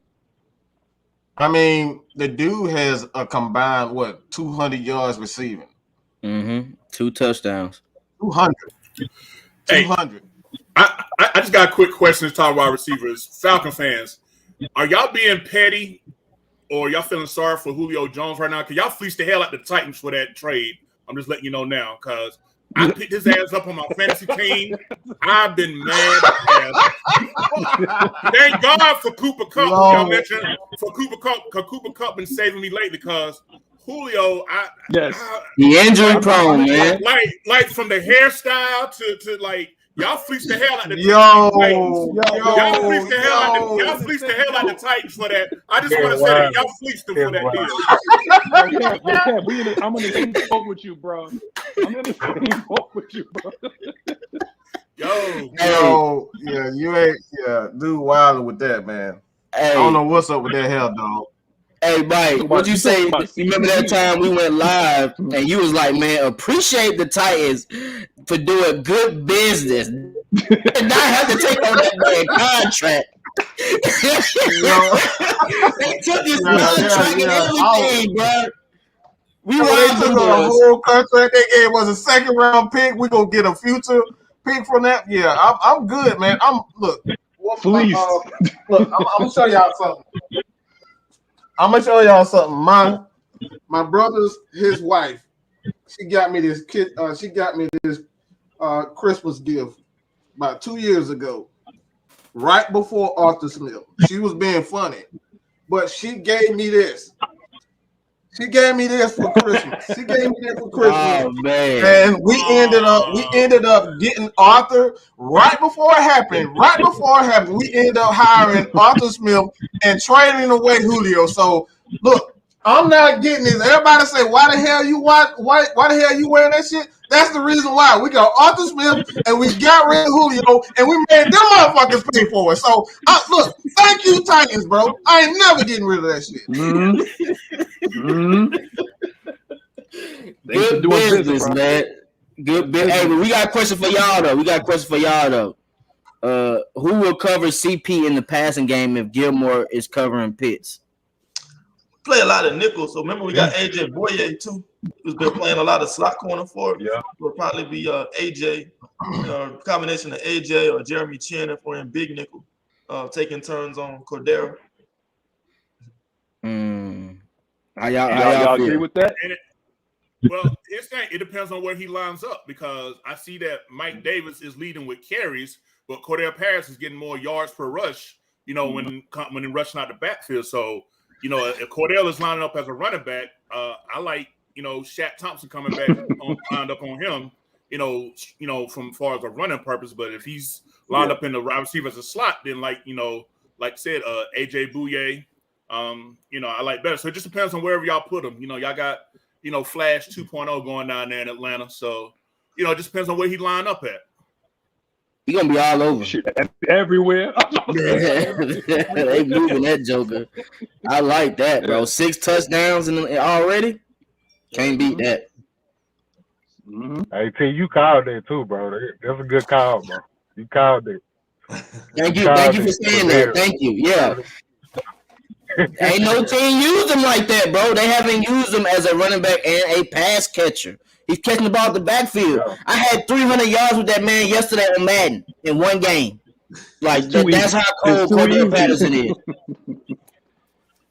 I mean, the dude has a combined, 200 yards receiving. Mm-hmm. 2 touchdowns. 200. Hey, 200. I just got a quick question to talk wide receivers. Falcon fans, are y'all being petty or y'all feeling sorry for Julio Jones right now? Because y'all fleeced the hell out the Titans for that trade. I'm just letting you know now because I picked his ass up on my fantasy team. I've been mad as thank God for Cooper Kupp. Y'all mentioned for Cooper Kupp been saving me lately because Julio, the injury prone, man. Like from the hairstyle to like y'all fleeced the hell out the y'all fleeced the hell out the Titans for that. I just want to say that y'all fleeced them for that deal. I'm in the same boat with you, bro. I'm in the same boat with you, bro. Yo, yeah, you ain't, dude, wild with that, man. Hey. I don't know what's up with that hell, dog. Hey, Mike, what'd you say? You remember that time we went live and you was like, man, appreciate the Titans for doing good business and not have to take on that man contract. They took his contract and everything, bro. We took on a whole contract. They gave us a second round pick. We're going to get a future pick from that. Yeah, I'm good, man. Look, I'm going to show y'all something. My brother's his wife. She got me this kid. She got me this Christmas gift about 2 years ago, right before Arthur Smith. She was being funny, but she gave me this. She gave me this for Christmas. Oh, man. And we ended up getting Arthur right before it happened. We ended up hiring Arthur Smith and trading away Julio. So look, I'm not getting this. Everybody say, why the hell you wearing that shit? That's the reason why. We got Arthur Smith and we got rid of Julio and we made them motherfuckers pay for it. So look, thank you, Titans, bro. I ain't never getting rid of that shit. Good business, man. Good business. Hey, but we got a question for y'all though. Who will cover CP in the passing game if Gilmore is covering Pitts? Play a lot of nickel. So remember we got AJ Boye too, who's been playing a lot of slot corner for it. Yeah, will probably be AJ, combination of AJ or Jeremy Chin for him big nickel, taking turns on Cordero. How y'all agree with that? Well, it depends on where he lines up because I see that Mike Davis is leading with carries, but Cordell Paris is getting more yards per rush. When they're rushing out the backfield. So. If Cordell is lining up as a running back, I like, Shaq Thompson coming back lined up on him, from far as a running purpose. But if he's lined up in the wide receiver as a slot, then like I said, AJ Bouye, I like better. So it just depends on wherever y'all put him. Y'all got, Flash 2.0 going down there in Atlanta. So, it just depends on where he line up at. He gonna be all over. Shit, everywhere. They moving that joker. I like that, bro. 6 touchdowns already. Can't beat that. Hey, T, you called that too, bro. That's a good call, bro. You called it. Thank you for saying that. Thank you. Yeah. Ain't no team used him like that, bro. They haven't used him as a running back and a pass catcher. He's catching the ball at the backfield. Yeah. I had 300 yards with that man yesterday on Madden in one game. Like that's how cold Cordell Patterson is.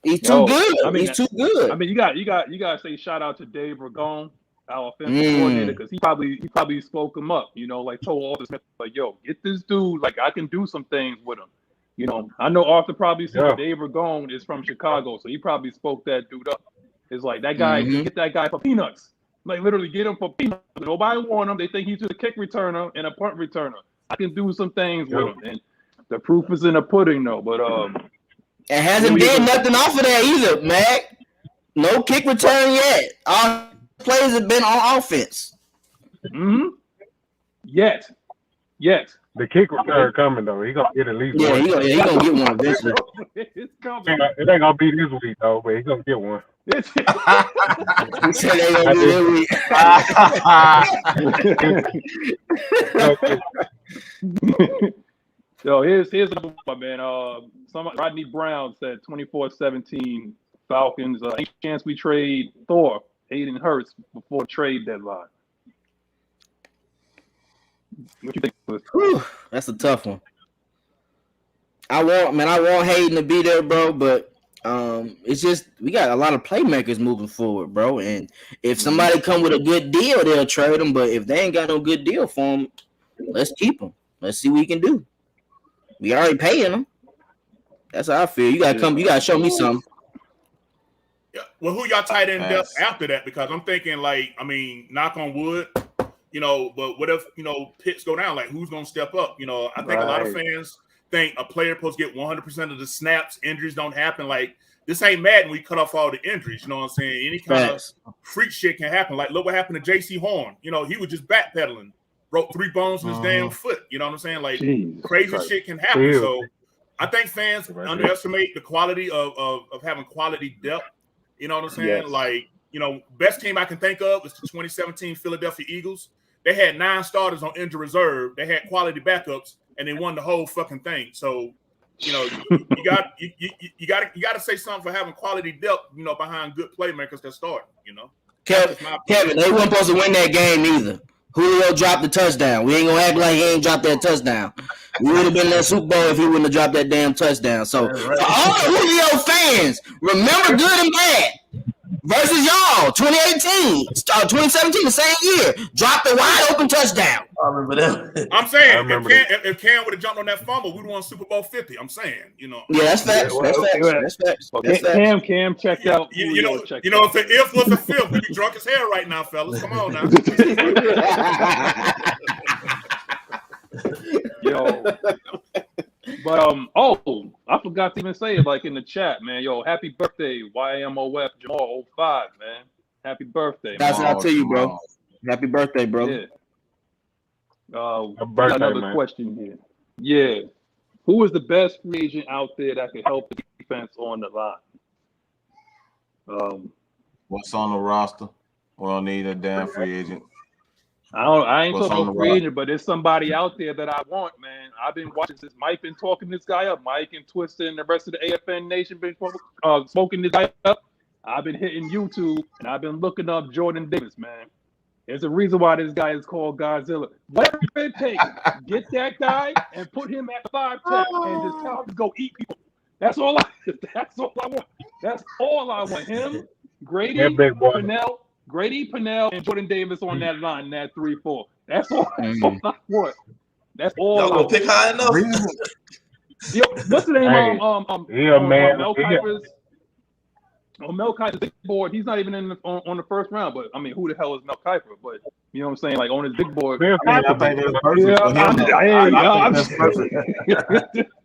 He's too good. I mean, he's too good. I mean, you got to say shout out to Dave Ragone, our offensive coordinator, because he probably spoke him up. You know, like told Arthur Smith, like, yo, get this dude. Like, I can do some things with him. You know, I know Arthur probably said Dave Ragone is from Chicago, so he probably spoke that dude up. It's like that guy, get that guy for peanuts. Like literally get him for peanuts. Nobody want him. They think he's just a kick returner and a punt returner. I can do some things with him, and the proof is in the pudding, though. But it hasn't did nothing off of that either, Mac. No kick return yet. All plays have been on offense. Yet. The kick return coming though. He gonna get at least one. He gonna get one eventually. It's coming. It ain't gonna be this week though, but he gonna get one. He said they gonna do this week. So here's another one, man. Rodney Brown said 24-17 Falcons. Any chance we trade Thor, Hayden Hurst before trade deadline? What you think? Whew, that's a tough one. I want Hayden to be there, bro, but it's just we got a lot of playmakers moving forward, bro. And if somebody come with a good deal, they'll trade them. But if they ain't got no good deal for them, let's keep them. Let's see what we can do. We already paying them. That's how I feel. You gotta come. You gotta show me something. Yeah. Well, who y'all tight end depth after that? Because I'm thinking, like, I mean, knock on wood, you know. But what if Pitts go down? Like, who's gonna step up? You know, I think a lot of fans think a player supposed to get 100% of the snaps. Injuries don't happen. Like, this ain't Madden. We cut off all the injuries. You know what I'm saying? Any kind of freak shit can happen. Like, look what happened to J.C. Horn. You know, he was just backpedaling, broke 3 bones in his damn foot. You know what I'm saying? Like, crazy shit can happen. So I think fans underestimate the quality of having quality depth. You know what I'm saying? Yes. Like, best team I can think of is the 2017 Philadelphia Eagles. They had 9 starters on injured reserve. They had quality backups, and they won the whole fucking thing. So, you got to say something for having quality depth, behind good playmakers that start. Kevin, they weren't supposed to win that game either. Julio dropped the touchdown. We ain't gonna act like he ain't dropped that touchdown. We would have been in that Super Bowl if he wouldn't have dropped that damn touchdown. So for all the Julio fans, remember good and bad. Versus y'all, 2018, 2017, the same year, dropped a wide open touchdown. I remember that. I'm saying if Cam would have jumped on that fumble, we'd won Super Bowl 50. I'm saying, Yeah, that's facts. That's facts. Cam checked out. If the if was a fifth, we'd be drunk as hell right now, fellas. Come on now. But I forgot to even say it, like in the chat, man. Yo, happy birthday, YMOF Jamal 05, man. Happy birthday. That's what I'll tell you, bro. Happy birthday, bro. Yeah. Another question here. Yeah. Who is the best free agent out there that can help the defense on the line? What's on the roster? We don't need a damn free agent. I ain't talking about free agent, but there's somebody out there that I want, man. I've been watching this. Mike been talking this guy up. Mike and Twister and the rest of the AFN Nation been smoking this guy up. I've been hitting YouTube and I've been looking up Jordan Davis, man. There's a reason why this guy is called Godzilla. Whatever it takes, get that guy and put him at 5'10" and just tell him to go eat people. That's all I want. That's all I want. Him, Grady, Pennell. Grady, Pennell, and Jordan Davis on that line, that 3-4. That's all I want. That's all I want. Pick high enough. What's the name? Man. Mel Kiper's. Mel Kiper's big board. He's not even on the first round. But I mean, who the hell is Mel Kiper? But you know what I'm saying? Like on his big board. I think that's perfect.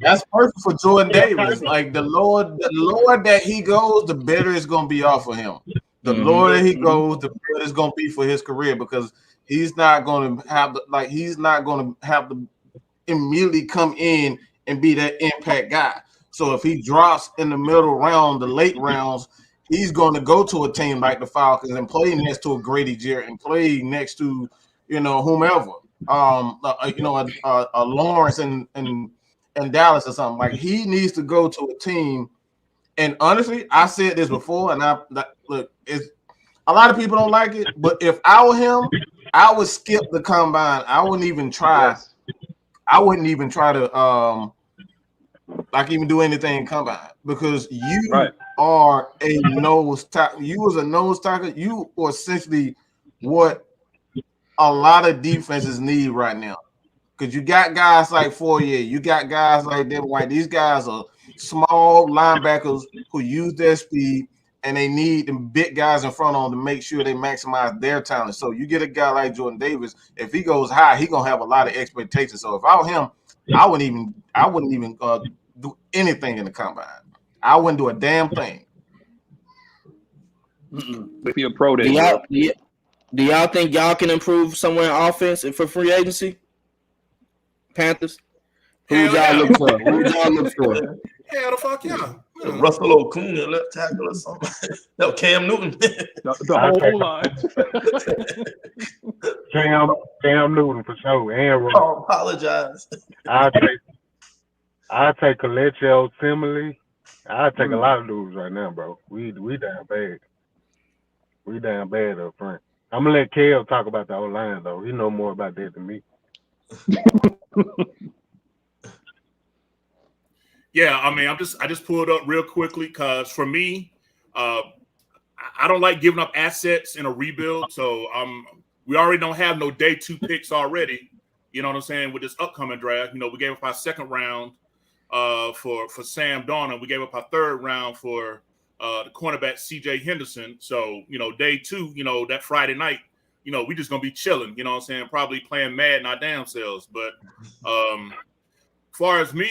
That's perfect for Jordan Davis. Like the lower that he goes, the better it's gonna be off of him. The lower he goes, the better it's gonna be for his career because he's not gonna have to immediately come in and be that impact guy. So if he drops in the middle round, the late rounds, he's going to go to a team like the Falcons and play next to a Grady Jarrett and play next to whomever, a Lawrence and Dallas or something. Like he needs to go to a team And honestly, I said this before, and look, it's a lot of people don't like it, but if I were him, I would skip the combine. I wouldn't even try. Yes. I wouldn't even try to even do anything in combine because you are a nose tackle. You as a nose tackle, you are essentially what a lot of defenses need right now. Because you got guys like Fourier, you got guys like Devin White. These guys are small linebackers who use their speed, and they need them big guys in front of them to make sure they maximize their talent. So you get a guy like Jordan Davis, if he goes high, he's gonna have a lot of expectations. So if I were him, I wouldn't even do anything in the combine. I wouldn't do a damn thing. If you're a pro day, do y'all think y'all can improve somewhere in offense and for free agency? Panthers? Who y'all look for? Hell the fuck yeah. Russell Okung at left tackle or something. No, Cam Newton. the whole line. Cam Newton for sure. And I apologize. I'll take Coleccio Simile. I'll take a lot of dudes right now, bro. We down bad. We down bad up front. I'm gonna let Kale talk about the old line though. He know more about that than me. Yeah, I mean, I just pulled up real quickly because for me, I don't like giving up assets in a rebuild. So we already don't have no day 2 picks already. You know what I'm saying? With this upcoming draft, we gave up our 2nd round for Sam Darnold. We gave up our 3rd round for the cornerback CJ Henderson. So day 2, that Friday night, we just gonna be chilling. You know what I'm saying? Probably playing Madden our damn selves. But as far as me,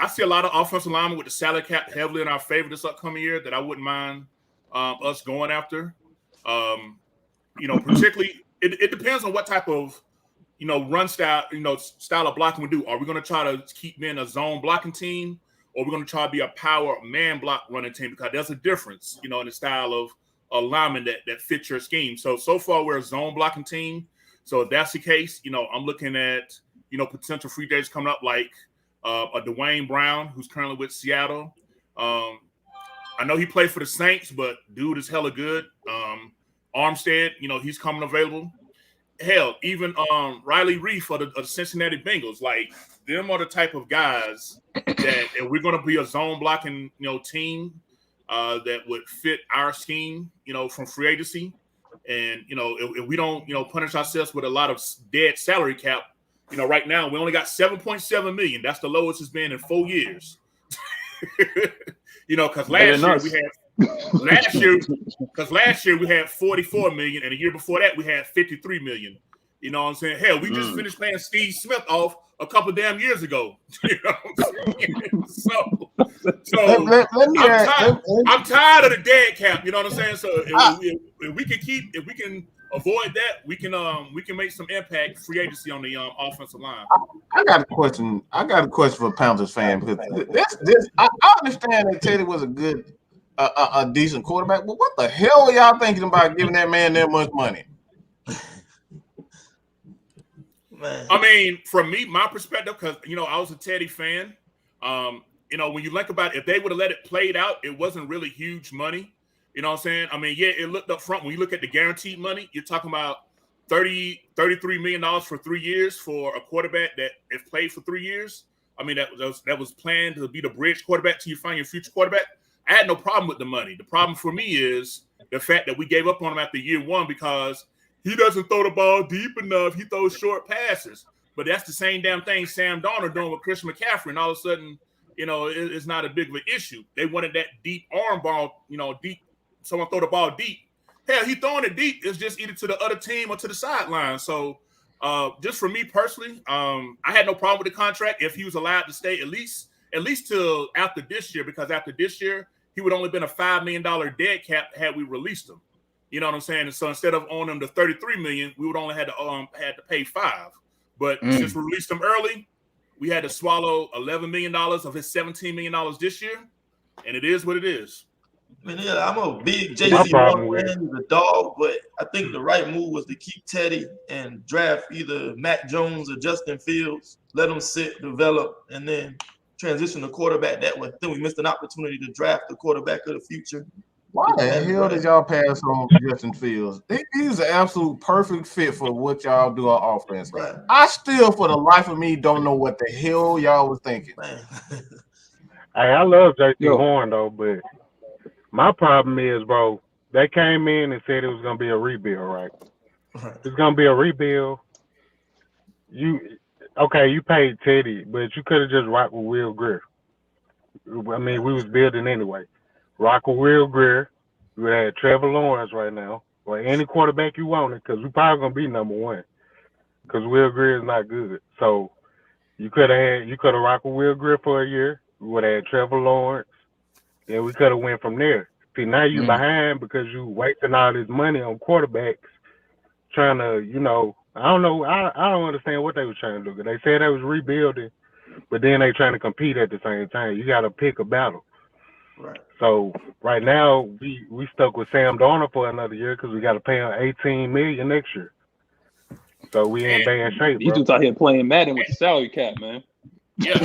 I see a lot of offensive linemen with the salary cap heavily in our favor this upcoming year that I wouldn't mind us going after. Particularly, it depends on what type of, run style, style of blocking we do. Are we going to try to keep being a zone blocking team, or are we going to try to be a power man block running team? Because there's a difference, in the style of lineman that fits your scheme. So far we're a zone blocking team. So if that's the case, I'm looking at, potential free agents coming up like a Dwayne Brown, who's currently with Seattle. I know he played for the Saints, but dude is hella good. Armstead, he's coming available. Hell, even Riley Reef of the Cincinnati Bengals, like them are the type of guys that if we're going to be a zone blocking, team that would fit our scheme, from free agency, and if we don't, punish ourselves with a lot of dead salary cap. Right now we only got 7.7 million. That's the lowest it's been in 4 years. Because last year we had 44 million, and the year before that we had 53 million. You know what I'm saying? Hell, we just finished paying Steve Smith off a couple damn years ago. You know what I'm saying? I'm tired of the dead cap. You know what I'm saying? So if we can avoid that, we can make some impact free agency on the offensive line. I got a question. For a Panthers fan because I understand that Teddy was a decent quarterback, but what the hell are y'all thinking about giving that man that much money? Man. I mean, from me, my perspective, because I was a Teddy fan. When you think about it, if they would have let it played out, it wasn't really huge money. You know what I'm saying? I mean, yeah, it looked up front. When you look at the guaranteed money, you're talking about $33 million for 3 years for a quarterback that if played for 3 years. I mean, that was planned to be the bridge quarterback till you find your future quarterback. I had no problem with the money. The problem for me is the fact that we gave up on him after year 1 because he doesn't throw the ball deep enough. He throws short passes. But that's the same damn thing Sam Darnold doing with Christian McCaffrey, and all of a sudden, it's not a big of an issue. They wanted that deep arm ball, deep. Someone throw the ball deep. Hell, he throwing it deep. It's just either to the other team or to the sideline. So, just for me personally, I had no problem with the contract if he was allowed to stay at least till after this year, because after this year, he would only been a $5 million dead cap had we released him. You know what I'm saying? And so instead of owning him to $33 million, we would only had to pay $5 million. But since we released him early, we had to swallow $11 million of his $17 million this year, and it is what it is. I mean, yeah, I'm a big JC fan, the dog, but I think the right move was to keep Teddy and draft either Mac Jones or Justin Fields. Let them sit, develop, and then transition to quarterback that way. Then we missed an opportunity to draft the quarterback of the future. Why the hell did y'all pass on Justin Fields? He's an absolute perfect fit for what y'all do on offense. Right. I still, for the life of me, don't know what the hell y'all was thinking. Hey, I love J.C. Horn, though, but my problem is, bro, they came in and said it was going to be a rebuild, right? It's going to be a rebuild. You paid Teddy, but you could have just rocked with Will Grier. I mean, we was building anyway. Rock with Will Grier. We had Trevor Lawrence right now, or any quarterback you wanted, because we probably gonna be number one, because Will Grier is not good. So you could have rocked with Will Grier for a year. We would have had Trevor Lawrence, and we could have went from there. See, now you behind because you wasting all this money on quarterbacks, trying to, I don't know. I don't understand what they were trying to do. They said they was rebuilding, but then they trying to compete at the same time. You got to pick a battle. Right. So right now we stuck with Sam Darnold for another year because we got to pay him $18 million next year. So we in bad shape. These dudes out here playing Madden with the salary cap, man. Yeah.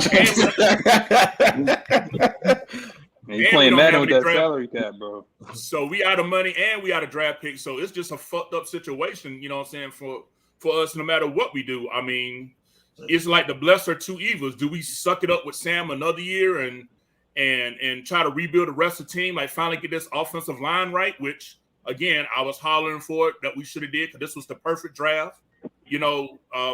Man, you playing Madden with that salary cap, bro. So we out of money and we out of draft picks. So it's just a fucked up situation, you know what I'm saying, for us no matter what we do. I mean, it's like the lesser of two evils. Do we suck it up with Sam another year and try to rebuild the rest of the team, like finally get this offensive line right, which, again, I was hollering for it that we should have did because this was the perfect draft,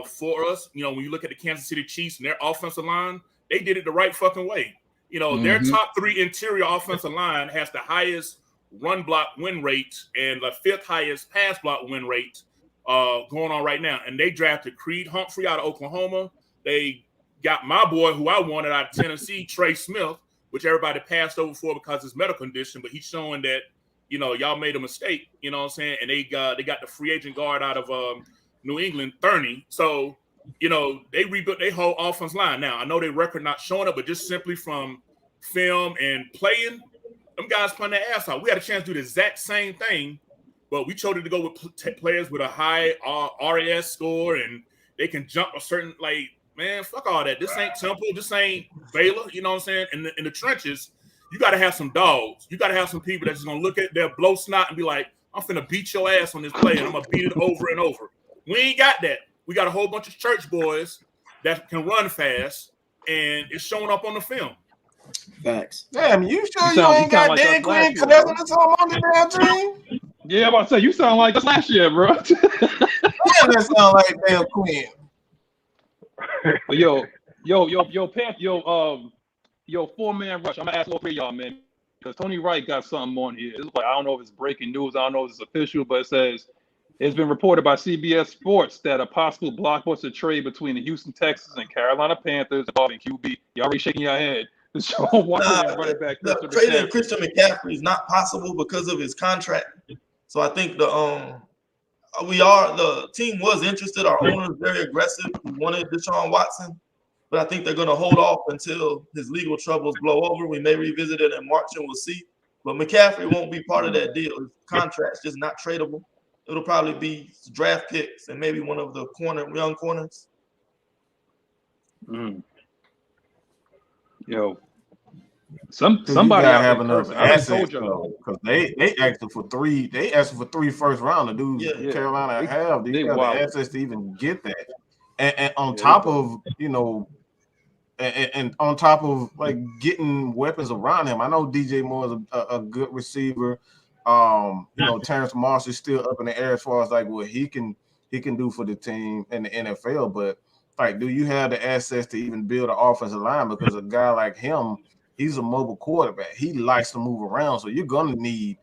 for us. When you look at the Kansas City Chiefs and their offensive line, they did it the right fucking way. Their top three interior offensive line has the highest run block win rate and the fifth highest pass block win rate going on right now. And they drafted Creed Humphrey out of Oklahoma. They got my boy who I wanted out of Tennessee, Trey Smith, which everybody passed over for because of his medical condition, but he's showing that, y'all made a mistake, you know what I'm saying? And they got the free agent guard out of New England, Thurney. So, they rebuilt their whole offense line. Now, I know their record not showing up, but just simply from film and playing, them guys playing their ass off. We had a chance to do the exact same thing, but we chose to go with players with a high RAS score, and they can jump a certain, man, fuck all that. This ain't Temple. This ain't Baylor. You know what I'm saying? In the trenches, you got to have some dogs. You got to have some people that's just going to look at their blow snot and be like, I'm finna beat your ass on this play, and I'm going to beat it over and over. We ain't got that. We got a whole bunch of church boys that can run fast, and it's showing up on the film. Facts. Damn, you sure you ain't got Dan Quinn Cousins or something on the damn team? Yeah, I'm about to say, you sound like us last year, bro. Damn, that sound like damn Quinn. Yo, four-man rush. I'm gonna ask all three of y'all, man, because Tony Wright got something on here. It's like, I don't know if it's breaking news, I don't know if it's official, but it says it's been reported by CBS Sports that a possible blockbuster trade between the Houston Texans and Carolina Panthers involving QB. Y'all already shaking your head. Trading Christian McCaffrey is not possible because of his contract. So I think the team was interested. Our owner is very aggressive. We wanted Deshaun Watson, but I think they're going to hold off until his legal troubles blow over. We may revisit it in March and we'll see. But McCaffrey won't be part of that deal. His contract's just not tradable. It'll probably be draft picks and maybe one of the young corners. Yo, somebody have enough assets because they asking for three. They asking for 3 first round. The dudes Carolina have these the assets to even get that, and on top of and on top of like getting weapons around him. I know DJ Moore is a good receiver. Terrence Marsh is still up in the air as far as like what he can do for the team in the NFL, but. Like, do you have the assets to even build an offensive line? Because a guy like him, he's a mobile quarterback. He likes to move around. So you're going to need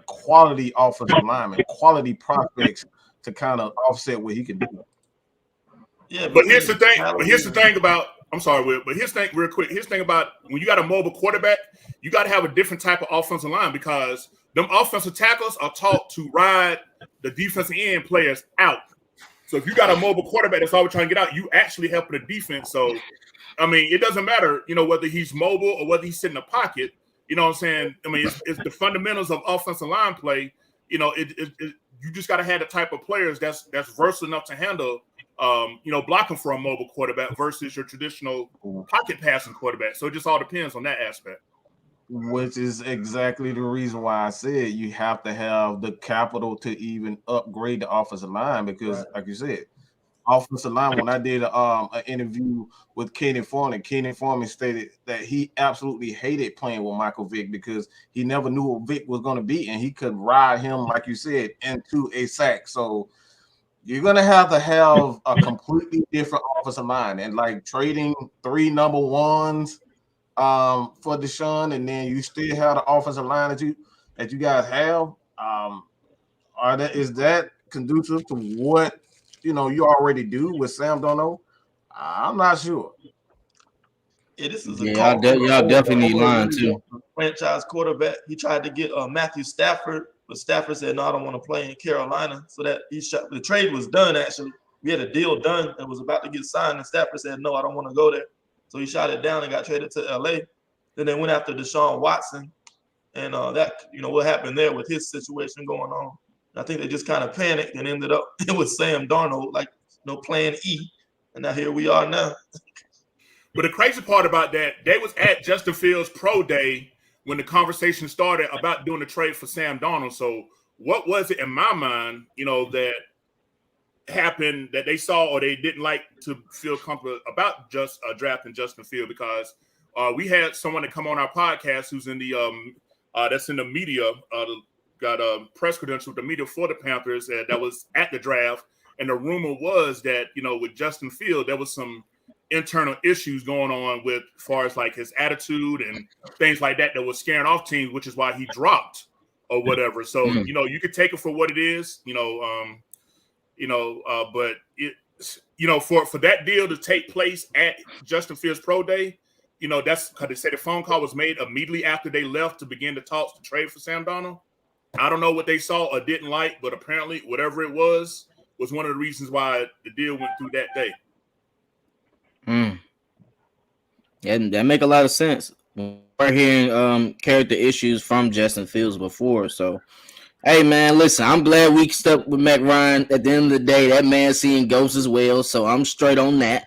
quality offensive linemen, quality prospects to kind of offset what he can do. Yeah, but here's the thing about – I'm sorry, Will, but here's the thing real quick. Here's the thing about when you got a mobile quarterback, you got to have a different type of offensive line because them offensive tackles are taught to ride the defensive end players out. So if you got a mobile quarterback that's always trying to get out, you actually helping the defense. So, I mean, it doesn't matter, whether he's mobile or whether he's sitting in the pocket. You know what I'm saying? I mean, it's the fundamentals of offensive line play. You just got to have the type of players that's versatile enough to handle blocking for a mobile quarterback versus your traditional pocket passing quarterback. So it just all depends on that aspect. Which is exactly the reason why I said you have to have the capital to even upgrade the offensive line because, like you said, offensive line. When I did an interview with Kenny Foreman stated that he absolutely hated playing with Michael Vick because he never knew what Vick was going to be, and he could ride him, like you said, into a sack. So you're going to have a completely different offensive line, and like trading 3 number ones for Deshaun, and then you still have the offensive line that you guys have. Is that conducive to what you already do with Sam Darnold? I'm not sure. Yeah, this is a y'all definitely need line too. Franchise quarterback. He tried to get Matthew Stafford, but Stafford said, "No, I don't want to play in Carolina." So that the trade was done. Actually, we had a deal done that was about to get signed, and Stafford said, "No, I don't want to go there." So he shot it down and got traded to LA. Then they went after Deshaun Watson, and that what happened there with his situation going on. I think they just kind of panicked and ended up with Sam Darnold, like plan E, and now here we are now. But the crazy part about that, they was at Justin Fields' pro day when the conversation started about doing the trade for Sam Darnold. So what was it in my mind, that happened that they saw or they didn't like to feel comfortable about just drafting Justin Fields? Because we had someone that come on our podcast who's in the that's in the media, got a press credential with the media for the Panthers that was at the draft, and the rumor was that with Justin Fields there was some internal issues going on with as far as like his attitude and things like that was scaring off teams, which is why he dropped or whatever. So you could take it for what it is, but it for that deal to take place at Justin Fields' pro day, that's because they said the phone call was made immediately after they left to begin the talks to trade for Sam Darnold. I don't know what they saw or didn't like, but apparently whatever it was one of the reasons why the deal went through that day. Yeah, that make a lot of sense. We're hearing character issues from Justin Fields before, so hey man, listen, I'm glad we stuck with Mac Ryan. At the end of the day, that man seeing ghosts as well, so I'm straight on that.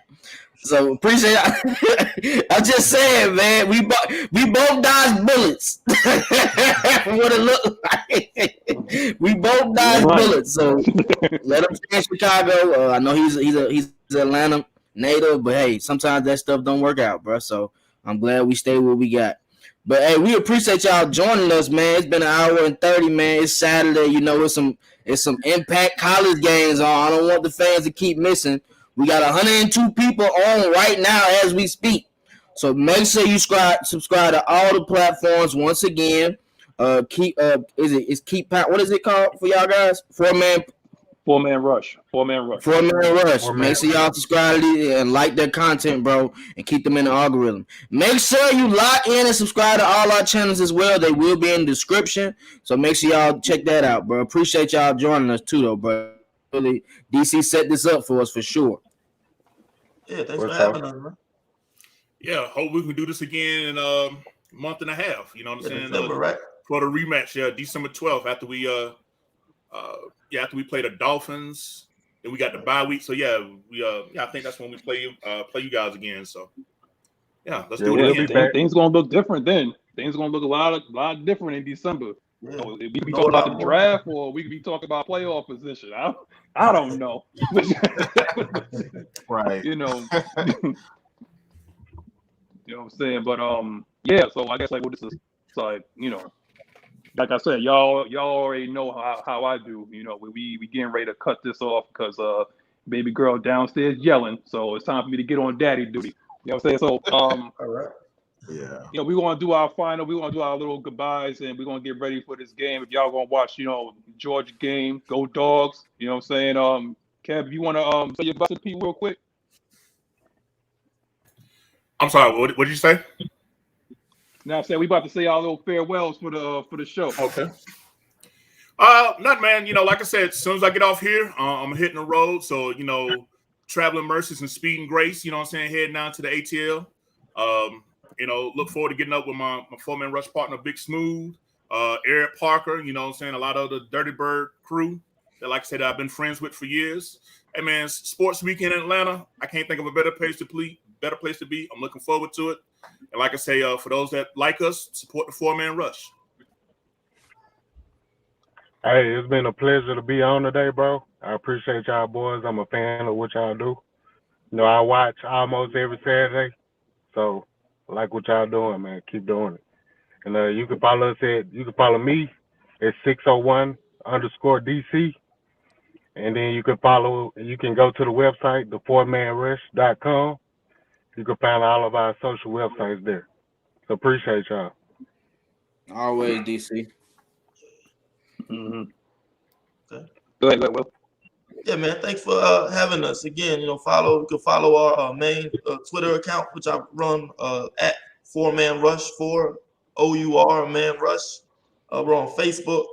So appreciate it. I'm just saying, man, we both dodged bullets. What it looked like. We both dodged bullets. So let him stay in Chicago. I know he's an Atlanta native, but hey, sometimes that stuff don't work out, bro. So I'm glad we stay where we got. But hey, we appreciate y'all joining us, man. It's been an hour and 30, man. It's Saturday, it's some Impact College games on. I don't want the fans to keep missing. We got 102 people on right now as we speak. So make sure you subscribe to all the platforms once again. What is it called for y'all guys? Four man rush. Make sure y'all subscribe to these and like their content, bro, and keep them in the algorithm. Make sure you lock in and subscribe to all our channels as well. They will be in the description. So make sure y'all check that out, bro. Appreciate y'all joining us too, though, bro. Really, DC set this up for us for sure. Yeah, thanks for having us, man. Yeah, hope we can do this again in a month and a half. You know what I'm saying? December, right? For the rematch, December 12th after we after we play the Dolphins, then we got the bye week. So I think that's when we play you guys again. So let's do it again. Things gonna look different then. Things gonna look a lot different in December. Yeah. So we could be talking about the draft, or we could be talking about playoff position. I don't know. Right. You know what I'm saying? But so I guess like what this is like, like I said, y'all already know how I do. We getting ready to cut this off because baby girl downstairs yelling. So it's time for me to get on daddy duty. You know what I'm saying? So all right. Yeah. We're gonna do our final, we're gonna do our little goodbyes, and we're gonna get ready for this game. If y'all gonna watch, Georgia game, go Dogs. You know what I'm saying? Kev, you wanna say your best P real quick? I'm sorry, what did you say? Now I'm saying we about to say our little farewells for the show. Okay. Nothing, man. Like I said, as soon as I get off here, I'm hitting the road. So, traveling mercies and speed and grace, you know what I'm saying, heading down to the ATL. Look forward to getting up with my four-man rush partner, Big Smooth, Eric Parker, you know what I'm saying, a lot of the Dirty Bird crew. that, like I said, I've been friends with for years. Hey man, sports weekend in Atlanta. I can't think of a better place to be. I'm looking forward to it. And like I say, for those that like us, support the 4-man rush. Hey, it's been a pleasure to be on today, bro. I appreciate y'all boys. I'm a fan of what y'all do. You know, I watch almost every Saturday. So I like what y'all doing, man. Keep doing it. And you can follow me at 601_DC. And then you can go to the website, the4manrush.com. You can find all of our social websites there. So appreciate y'all. Always, DC. Mm-hmm. Okay. Go ahead, Will. Yeah, man. Thanks for having us again. You can follow our main Twitter account, which I run at 4Man Rush, 4OUR Man Rush. We're on Facebook.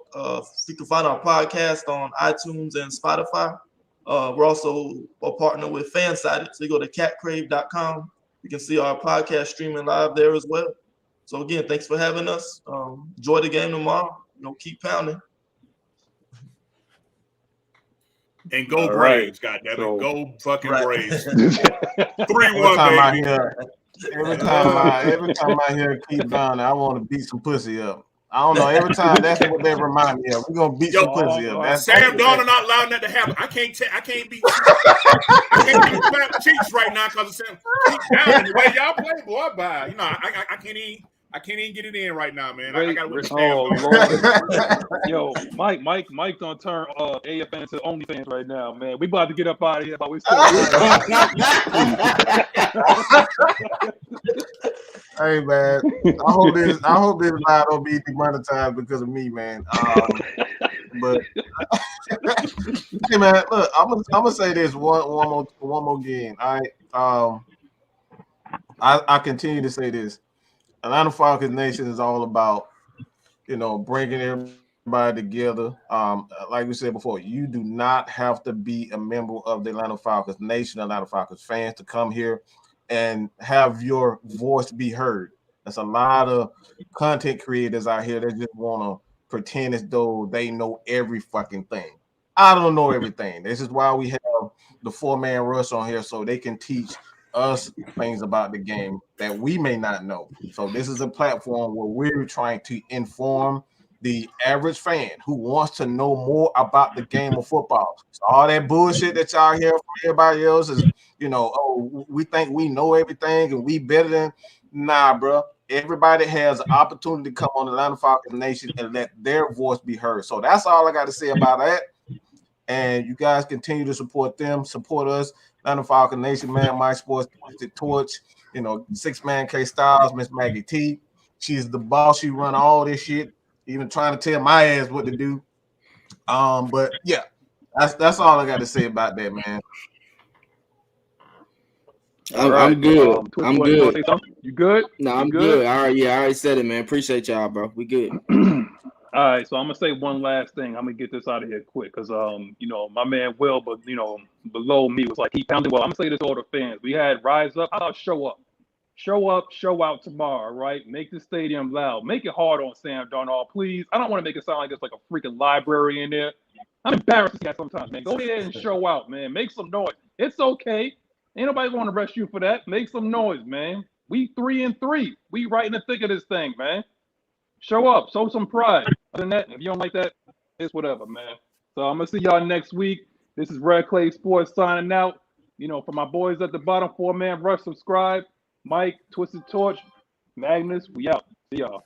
You can find our podcast on iTunes and Spotify. We're also a partner with Fansided, so you go to catcrave.com. You can see our podcast streaming live there as well. So again, thanks for having us. Enjoy the game tomorrow. Keep pounding. And go Braves, goddammit. So, go fucking right. Braves. 3-1, baby. Every time I hear keep pounding, I want to beat some pussy up. I don't know. Every time that's what they remind me of. We're gonna beat some pussy up. Sam Darnold not allowing that to happen. I can't beat Chiefs right now because of Sam. Keep down the way y'all play, boy. Bye. I can't even get it in right now, man. I got to win. Oh Lord. Yo, Mike gonna turn AFN into OnlyFans right now, man. We about to get up out of here, but we still. Hey man, I hope this live don't be demonetized because of me, man. But hey man, look, I'm gonna say this one more again. All right, I continue to say this. Atlanta Falcons Nation is all about, bringing everybody together. Like we said before, you do not have to be a member of the Atlanta Falcons Nation, Atlanta Falcons fans to come here and have your voice be heard. There's a lot of content creators out here that just want to pretend as though they know every fucking thing. I don't know everything. This is why we have the 4-man rush on here, so they can teach us things about the game that we may not know. So this is a platform where we're trying to inform the average fan who wants to know more about the game of football. So all that bullshit that y'all hear from everybody else is, we think we know everything and we better than. Nah, bro. Everybody has an opportunity to come on Atlanta Falcons Nation and let their voice be heard. So that's all I got to say about that. And you guys continue to support them, support us. Atlanta Falcons Nation, man, My Sports, Twisted Torch, 6-man K Styles, Miss Maggie T. She's the boss. She run all this shit, even trying to tell my ass what to do. But yeah, that's all I got to say about that, man. I'm good. I'm good. You good? No, I'm good. All right, yeah, I already said it, man. Appreciate y'all, bro. We good. All right, so I'm gonna say one last thing. I'm gonna get this out of here quick because my man Will, but below me was like he pounded. Well, I'm gonna say this to all the fans. We had Rise Up. I'll show up, show out tomorrow, right? Make the stadium loud. Make it hard on Sam Darnold, please. I don't want to make it sound like it's like a freaking library in there. I'm embarrassed to see that sometimes, man. Go ahead and show out, man. Make some noise. It's okay. Ain't nobody going to arrest you for that. Make some noise, man. We 3-3. We right in the thick of this thing, man. Show up. Show some pride. Other than that, if you don't like that, it's whatever, man. So I'm going to see y'all next week. This is Red Clay Sports signing out. For my boys at the bottom, 4-man rush, subscribe. Mike, Twisted Torch, Magnus, we out. See y'all.